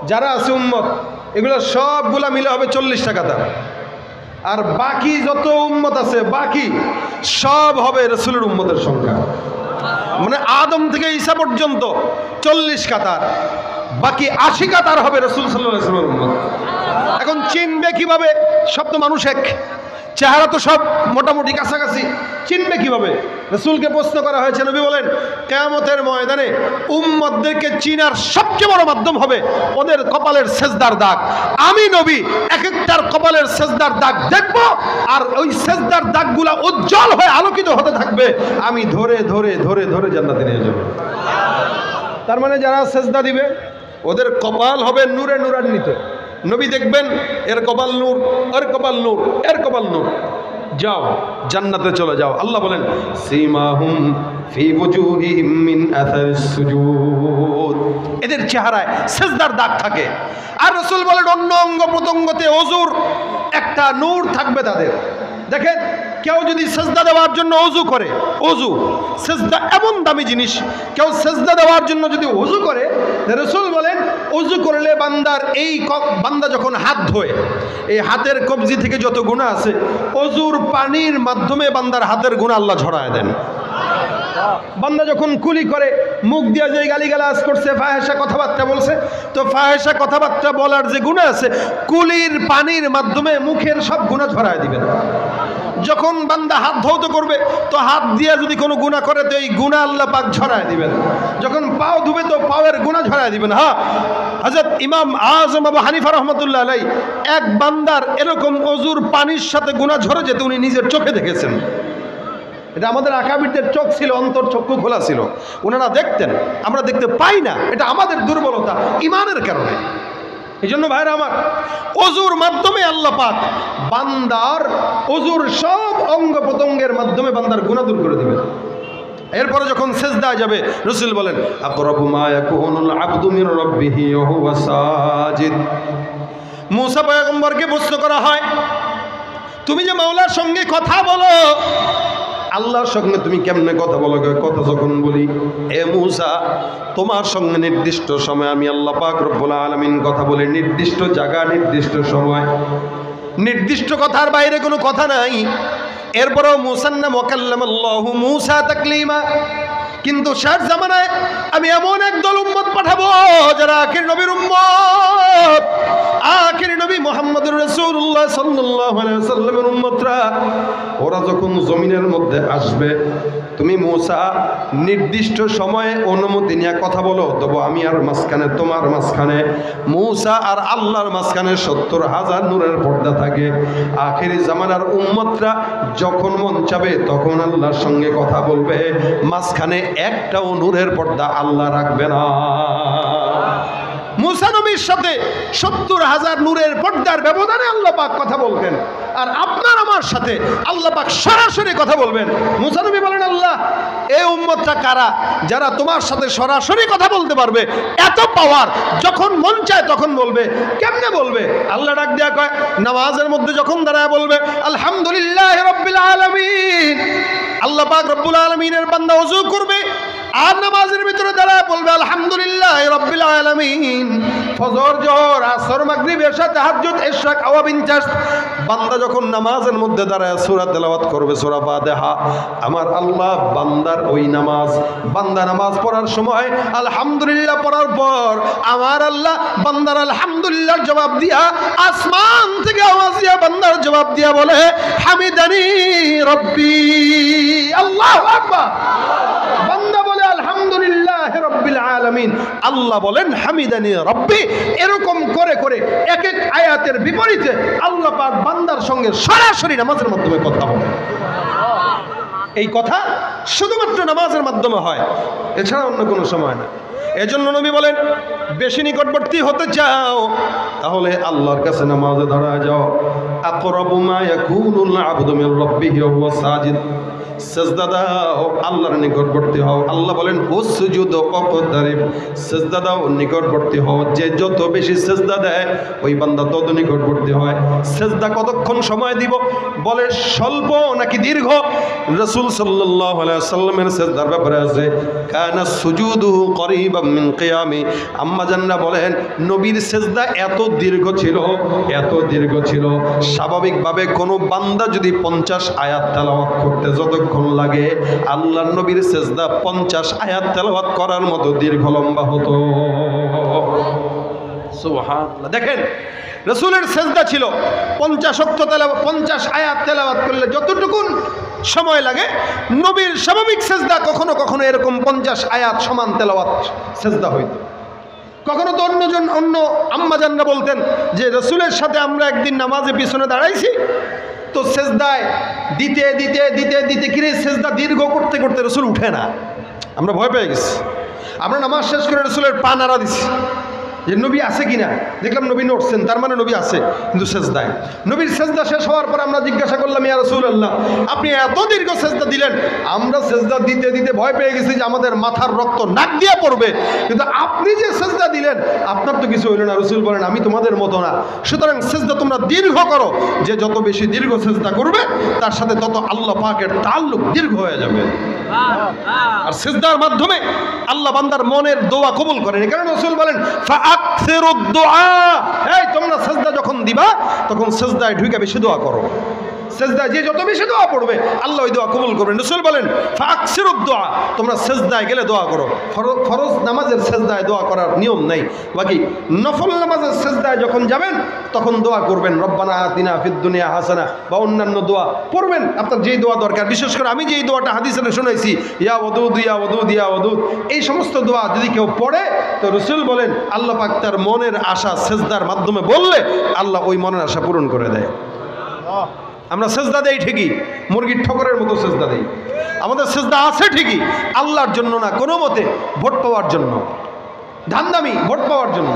যারা আছে উম্মত এগুলো সবগুলা মিলে হবে 40টা কাতার। আর বাকি যত উম্মত আছে বাকি সব হবে রাসূলের উম্মতের সংখ্যা। মানে আদম থেকে ঈসা পর্যন্ত 40 কাতার, বাকি 80 কাতার হবে রাসূল সাল্লাল্লাহু আলাইহি ওয়াসাল্লামের উম্মত। এখন চিনবে কিভাবে? সব তো মানুষ এক, চেহারা তো সব মোটামুটি কাছাকাছি, চিনবে কিভাবে? রাসূলকে প্রশ্ন করা হয়েছে, নবী বলেন কিয়ামতের ময়দানে উম্মতদেরকে চিনার সবচেয়ে বড় মাধ্যম হবে ওদের কপালের সেজদার দাগ। আমি নবী এক একটার কপালের সেজদার দাগ দেখব, আর ওই সেজদার দাগগুলা উজ্জ্বল হয়ে আলোকিত হতে থাকবে, আমি ধরে ধরে ধরে ধরে জান্নাতে নিয়ে যাব। তার মানে যারা সেজদা দিবে ওদের কপাল হবে নূরে নূরান্বিত। নবী দেখবেন এর কপাল নূর, এর কপাল নূর, এর কপাল নূর, যাও জান্নাতে চলে যাও। আল্লাহ বলেন সীমাহুম ফি বুজুহিহিম মিন আসারিস সুজুদ, এদের চেহারায় সেজদার দাগ থাকে। আর রাসূল বলেন অন্য অঙ্গ প্রত্যঙ্গতে ওযুর একটা নূর থাকবে তাদের। দেখেন কেউ যদি সেজদা দেওয়ার জন্য ওযু করে, ওযু সেজদা এমন দামি জিনিস, কেউ সেজদা দেওয়ার জন্য যদি ওযু করে, রাসূল বলেন ওযু করলে বান্দার বান্দা যখন হাত ধোয় এই হাতের কবজি থেকে যত গুনাহ আছে ওযুর পানির মাধ্যমে বান্দার হাতের গুনাহ আল্লাহ ঝরায় দেন। বান্দা যখন কুলি করে মুখ দিয়ে যে গালিগালাজ করছে, ফাহেসা কথাবার্তা বলছে, তো ফাহেসা কথাবার্তা বলার যে গুনাহ আছে কুলির পানির মাধ্যমে মুখের সব গুনাহ ঝরায় দিবেন। যখন বান্দা হাত ধৌত করবে তো হাত দিয়ে যদি কোনো গুনাহ করে তো এই গুনাহ আল্লাহ পাক ঝরায় দিবেন। যখন পাও ধুবে তো পাওয়ের গুনাহ ঝরায় দিবেন। হ্যাঁ, হযরত ইমাম আযম আবু হানিফা রাহমাতুল্লাহ আলাইহি এক বান্দার এরকম ওযুর পানির সাথে গুনাহ ঝরে যেতে উনি নিজের চোখে দেখেছেন। এটা আমাদের আকাবিরদের চোখ ছিল, অন্তর চক্ষু খোলা ছিল, ওনারা দেখতেন, আমরা দেখতে পাই না। এটা আমাদের দুর্বলতা, ইমানের কারণে। এই জন্য ভাইরা আমার, ওযুর মাধ্যমে আল্লাহ পাক বান্দার ওযুর সব অঙ্গ প্রত্যঙ্গের মাধ্যমে বান্দার গুনাহ দূর করে দিবেন। এরপরে যখন সিজদায় যাবে রাসূল বলেন আকরাবু মা ইয়াকুনুল আবদু মির রাব্বিহি ওয়া হুয়া সাজিদ। মুসা পয়গম্বরকে প্রশ্ন করা হয়, তুমি যে মাওলার সঙ্গে কথা বলো, আল্লাহর সঙ্গে তুমি কেমনে কথা বলো? কথা যখন বলি, এ মুসা, তোমার সঙ্গে নির্দিষ্ট সময় আমি আল্লাহ পাক রব্বুল আলামিন কথা বলি, নির্দিষ্ট জায়গা, নির্দিষ্ট সময়, নির্দিষ্ট কথার বাইরে কোনো কথা নাই। এরপরেও মুসার নাম ওয়াকাল্লামাল্লাহু মুসা তাকলিমা। কিন্তু শেষ জামানায় আমি এমন একদল উম্মত পাঠাবো যারা আখির নবীর উম্মত, আখির নবী মুহাম্মদুর রাসূলুল্লাহ সাল্লাল্লাহু আলাইহি ওয়াসাল্লামের উম্মতরা, ওরা যখন জমিনের মধ্যে আসবে, তুমি মুসা নির্দিষ্ট সময়ে অনুমতি নিয়ে কথা বলো, তবু আমি আর মাঝখানে, তোমার মাঝখানে, মুসা আর আল্লাহর মাঝখানে ৭০,০০০ নূরের পর্দা থাকে। আখিরি জামানার উম্মতরা যখন মন চাবে তখন আল্লাহর সঙ্গে কথা বলবে, মাঝখানে একটাও নূরের পর্দা আল্লাহ রাখবে না। মুসা নবীর সাথে ৭০,০০০ নূরের পর্দার ব্যবধানে আল্লাহ পাক কথা বলবেন, আর আপনার আমার সাথে আল্লাহ পাক সরাসরি কথা বলবেন। মুসা নবী বলেন, আল্লাহ, এই উম্মতটা কারা যারা তোমার সাথে সরাসরি কথা বলতে পারবে? এত পাওয়ার, যখন মন চায় তখন বলবে। কেমনে বলবে? আল্লাহ ডাক দেয়া কয়, নামাজের মধ্যে যখন দাঁড়ায় বলবে আলহামদুলিল্লাহ রাব্বিল আলামিন, আল্লাহ পাক রব্বুল আলামিনের বান্দা ওযু করবে আর নামাজের ভিতরে দাঁড়ায় বলবে আলহামদুলিল্লাহ রাব্বিল আলামিন। ফজর, জোহর, আসর, মাগরিব, এশা, তাহাজ্জুদ, ইশরাক, আওয়াবিন, চাষ, বান্দা যখন নামাজের মধ্যে দাঁড়ায় সূরা তেলাওয়াত করবে, সূরা ফাতিহা, আমার আল্লাহ বান্দার ওই নামাজ, বান্দা নামাজ পড়ার সময় আলহামদুলিল্লাহ পড়ার পর আমার আল্লাহ বান্দার আলহামদুলিল্লাহর জবাব দিয়া, আসমান থেকে আওয়াজ দিয়া বান্দার জবাব দিয়া বলে হামিদানি রব্বি। আল্লাহু আকবার। বান্দা বলে আলহামদুলিল্লাহ রাব্বিল আলামিন, আল্লাহ বলেন হামিদানি রব্বি। এরকম করে করে এক এক আয়াতের বিপরীতে আল্লাহ পাক বান্দার সঙ্গে সরাসরি নামাজের মাধ্যমে কথা বলে। এই কথা শুধুমাত্র নামাজের মাধ্যমে হয়, এছাড়া অন্য কোনো সময় না। এজন্য নবী বলেন, বেশি নিকটবর্তী হতে চাও তাহলে আল্লাহর কাছে নামাজে দাঁড়ায় যাও। আকরাবু মা ইয়াকুনুল আবদু মির রাব্বিহি ওয়া হুয়া সাজিদ। সেজদা দাও, আল্লাহর নিকটবর্তী হও। আল্লাহ বলেন উসজুদ ওয়াকতারিব, সেজদা দাও, নিকটবর্তী হও। যে যত বেশি সেজদা দেয় ওই বান্দা তত নিকটবর্তী হয়। সেজদা কতক্ষণ সময় দিব? বলে স্বল্প নাকি দীর্ঘ? রাসূল সাল্লাল্লাহু আলাইহি ওয়াসাল্লামের সেজদার ব্যাপারে আছে কানা সুজুদুহু করিবাম মিন কিয়ামি। আম্মা জান্নাহ বলেন নবীর সেজদা এত দীর্ঘ ছিল, এত দীর্ঘ ছিল, স্বাভাবিকভাবে কোনো বান্দা যদি ৫০ আয়াত তেলাওয়াত করতে যতক্ষণ লাগে, আল্লাহর নবীর সেজদা ৫০ আয়াত তেলাওয়াত করার মতো দীর্ঘ লম্বা হতো। সুবহানাল্লাহ। দেখেন, রাসূলের সেজদা ছিল ৫০ আয়াত তেলাওয়াত করলে যতটুকুন সময় লাগে, নবীর স্বাভাবিক সেজদা কখনো কখনো এরকম ৫০ আয়াত সমান তেলাওয়াত সেজদা হইতো। কখনো তো অন্য আম্মাজানরা বলতেন যে রাসূলের সাথে আমরা একদিন নামাজে পিছনে দাঁড়াইছি, তো সেজদায় দিতে দিতে দিতে দিতে কিরে সেজদা দীর্ঘ করতে করতে রাসূল উঠে না। আমরা ভয় পেয়ে গেছি। আমরা নামাজ শেষ করে রাসূলের পা নাড়া দিছি যে নবী আছে কিনা, দেখলাম নবী নড়ছেন, তার মানে নবী আছে, কিন্তু সেজদায়। নবীর সেজদা শেষ হওয়ার পর আমরা জিজ্ঞাসা করলাম, ইয়া রাসূলুল্লাহ, আপনি এত দীর্ঘ সেজদা দিলেন, আমরা সেজদা দিতে দিতে ভয় পেয়ে গেছি যে আমাদের মাথার রক্ত নাক দিয়ে পড়বে, কিন্তু আপনি যে সেজদা দিলেন আপনার তো কিছু হইল না। রাসূল বলেন, আমি তোমাদের মতো না, সুতরাং সেজদা তোমরা দীর্ঘ করো। যে যত বেশি দীর্ঘ সেজদা করবে তার সাথে তত আল্লাহ পাকের তাআল্লুক দীর্ঘ হয়ে যাবে। আর সেজদার মাধ্যমে আল্লাহ বান্দার মনের দোয়া কবুল করেন। কারণ রাসূল বলেন ফাআকসিরুদ দুআ, এই তোমরা সেজদা যখন দিবা তখন সেজদায় ঢুকে বেশি দোয়া করো। সেজদায় যে যত বেশি দোয়া পড়বে আল্লাহ ওই দোয়া কবুল করবেন। রাসূল বলেন ফাআকসিরুদ দুআ, তোমরা সেজদায় গেলে দোয়া করো। ফরজ নামাজের সেজদায় দোয়া করার নিয়ম নাই, বাকি নফল নামাজের সেজদায় যখন যাবেন তখন দোয়া করবেন, রব্বানা আতিনা ফিদ দুনিয়া হাসানা বা অন্যান্য দোয়া পড়বেন আপনার যেই দোয়া দরকার। বিশেষ করে আমি যেই দোয়াটা হাদিসে শুনাইছি, ইয়া ওয়াদুদ ইয়া ওয়াদুদ ইয়া ওয়াদুদ, এই সমস্ত দোয়া যদি কেউ পড়ে তো রাসূল বলেন আল্লাহ পাক তার মনের আশা সেজদার মাধ্যমে বললে আল্লাহ ওই মনের আশা পূরণ করে দেয়। আমরা সেজদা দেই ঠিকই, মুরগির ঠোকরের মতো সেজদা দেই। আমাদের সেজদা আছে ঠিকই, আল্লাহর জন্য না, কোনো মতে ভোট পাওয়ার জন্য, ধান্দামি ভোট পাওয়ার জন্য।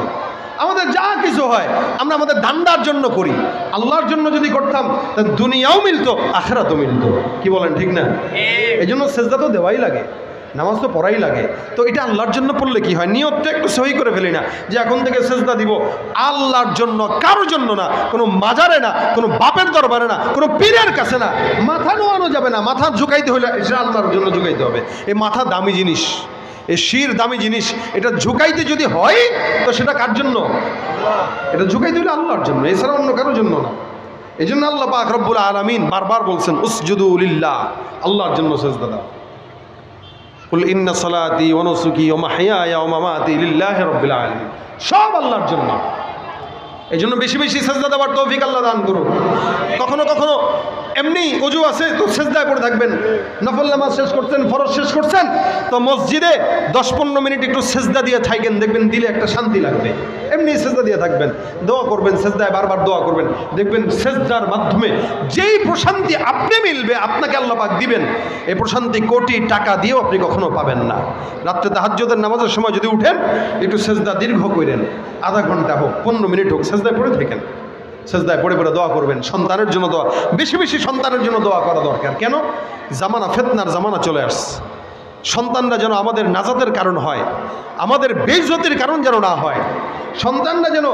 আমাদের যা কিছু হয় আমরা আমাদের ধান্দার জন্য করি। আল্লাহর জন্য যদি করতাম তাহলে দুনিয়াও মিলতো, আখিরাতও মিলতো। কি বলেন, ঠিক না? এই জন্য সেজদা তো দেওয়াই লাগে। নামাজ তো পড়াই লাগে, তো এটা আল্লাহর জন্য পড়লে কি হয়, নিয়তটা একটু সহি করে ফেলি না যে এখন থেকে সেজদা দিব আল্লাহর জন্য, কারোর জন্য না, কোনো মাজারে না, কোনো বাপের দরবারে না, কোনো পীরের কাছে না। মাথা নোয়ানো যাবে না, মাথা ঝুঁকাইতে হলে এটা আল্লাহর জন্য ঝুঁকাইতে হবে। এই মাথা দামি জিনিস, এই শির দামি জিনিস, এটা ঝুঁকাইতে যদি হয় তো সেটা কার জন্য? এটা ঝুঁকাইতে হলে আল্লাহর জন্য, এছাড়া অন্য কারোর জন্য না। এই জন্য আল্লাহ পাক রব্বুল আলামিন বারবার বলছেন উসজুদু লিল্লাহ, আল্লাহর জন্য সেজদা দাও। কুল ইন্না সালাতি ওয়া নুসুকি ওয়া মাহইয়ায়া ওয়া মামাতি লিল্লাহি রাব্বিল আলামিন, সব আল্লাহর জন্য। এই জন্য বেশি বেশি সেজদা দেওয়ার তৌফিক আল্লাহ দান করুন। কখনো কখনো এমনি ওযু আছে তো সেজদায় পড়ে থাকবেন, নফল নামাজ শেষ করছেন, ফরজ শেষ করছেন, তো মসজিদে 10-15 মিনিট একটু সেজদা দিয়ে থাকেন, দেখবেন দিলে একটা শান্তি লাগবে। এমনি সেজদা দিয়ে থাকবেন, দোয়া করবেন, সেজদায় বারবার দোয়া করবেন, দেখবেন সেজদার মাধ্যমে যেই প্রশান্তি আপনি মিলবে, আপনাকে আল্লাহ পাক দিবেন, এই প্রশান্তি কোটি টাকা দিয়েও আপনি কখনো পাবেন না। রাত্রে তাহাজ্জুদের নামাজের সময় যদি উঠেন, একটু সেজদা দীর্ঘ করেন, আধা ঘন্টা হোক, 15 মিনিট হোক, সেজদায় পড়ে থাকেন, সেজদায় পড়ে পড়ে দোয়া করবেন। সন্তানের জন্য দোয়া, বেশি বেশি সন্তানের জন্য দোয়া করা দরকার। কেন? জামানা, ফিতনার জামানা চলে আসছে। সন্তানরা যেন আমাদের নাজাতের কারণ হয়, আমাদের বেইজ্জতির কারণ যেন না হয়। সন্তানরা যেন,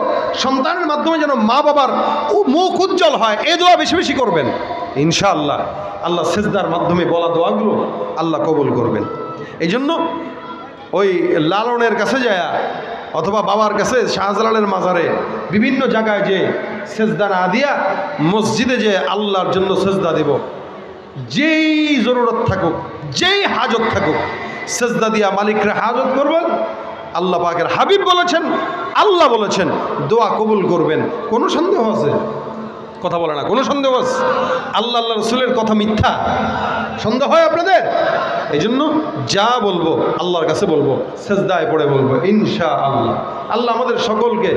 সন্তানের মাধ্যমে যেন মা বাবার মুখ উজ্জ্বল হয়, এই দোয়া বেশি বেশি করবেন। ইনশাআল্লাহ আল্লাহ সেজদার মাধ্যমে বলা দোয়াগুলো আল্লাহ কবুল করবেন। এই জন্য ওই লালনের কাছে যায় অথবা বাবার কাছে, শাহজালালের মাজারে, বিভিন্ন জায়গায় যে সেজদা না দিয়া মসজিদে যে আল্লাহর জন্য সেজদা দেব, যেই জরুরত থাকুক, যেই হাজত থাকুক, সেজদা দিয়া মালিকরা হাজত করবেন। আল্লাহ পাকের হাবিব বলেছেন, আল্লাহ বলেছেন দোয়া কবুল করবেন। কোনো সন্দেহ আছে? কথা বলে না, কোনো সন্দেহ আছে? আল্লাহ রসুলের কথা মিথ্যা? সন্দেহ হয় আপনাদের? এই জন্য যা বলবো আল্লাহর কাছে বলবো, সেজদায় পড়ে বলবো ইনশাআল্লাহ। আল্লাহ আমাদের সকলকে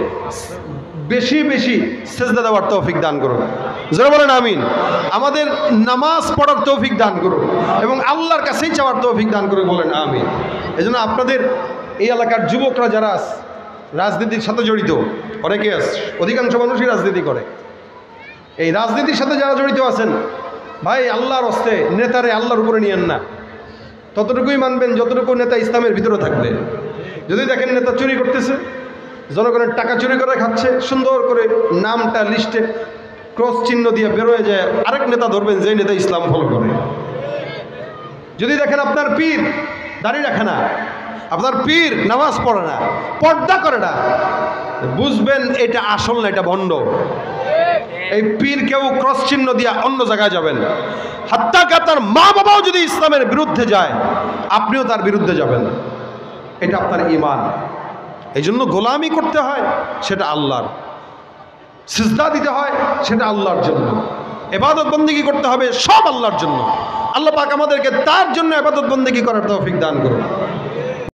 বেশি বেশি সেজদা দেওয়ার তৌফিক দান করুন। যারা বলেন আমিন। আমাদের নামাজ পড়ার তৌফিক দান করুন এবং আল্লাহর কাছেই চাওয়ার তৌফিক দান করুন, বলেন আমিন। এই জন্য আপনাদের এই এলাকার যুবকরা যারা রাজনীতির সাথে জড়িত, অনেকে আছে, অধিকাংশ মানুষই রাজনীতি করে, এই রাজনীতির সাথে যারা জড়িত আছেন, ভাই আল্লাহর হস্তে নেতারে আল্লাহর উপরে নিয়েন না। ততটুকুই মানবেন যতটুকু নেতা ইসলামের ভিতরে থাকবে। যদি দেখেন নেতা চুরি করতেছে, জনগণের টাকা চুরি করে খাচ্ছে, সুন্দর করে নামটা লিস্টে ক্রস চিহ্ন দিয়ে বেরোয় যায়, আরেক নেতা ধরবেন যে নেতা ইসলাম ফলো করে। যদি দেখেন আপনার পীর দাড়ি রাখে না, আপনার পীর নামাজ পড়ে না, পর্দা করে না, বুঝবেন এটা আসল না, এটা ভণ্ড। এই পীর কেউ ক্রস চিহ্ন দিয়ে অন্য জায়গায় যাবেন। হাত্তা তার মা বাবাও যদি ইসলামের বিরুদ্ধে যায়, আপনিও তার বিরুদ্ধে যাবেন। এটা আপনার ঈমান। এই জন্য গোলামি করতে হয়, সেটা আল্লাহর। সিজদা দিতে হয়, সেটা আল্লাহর জন্য। ইবাদত বন্দেগী করতে হবে, সব আল্লাহর জন্য। আল্লাহ পাক আমাদেরকে তার জন্য ইবাদত বন্দেগী করার তৌফিক দান করুন।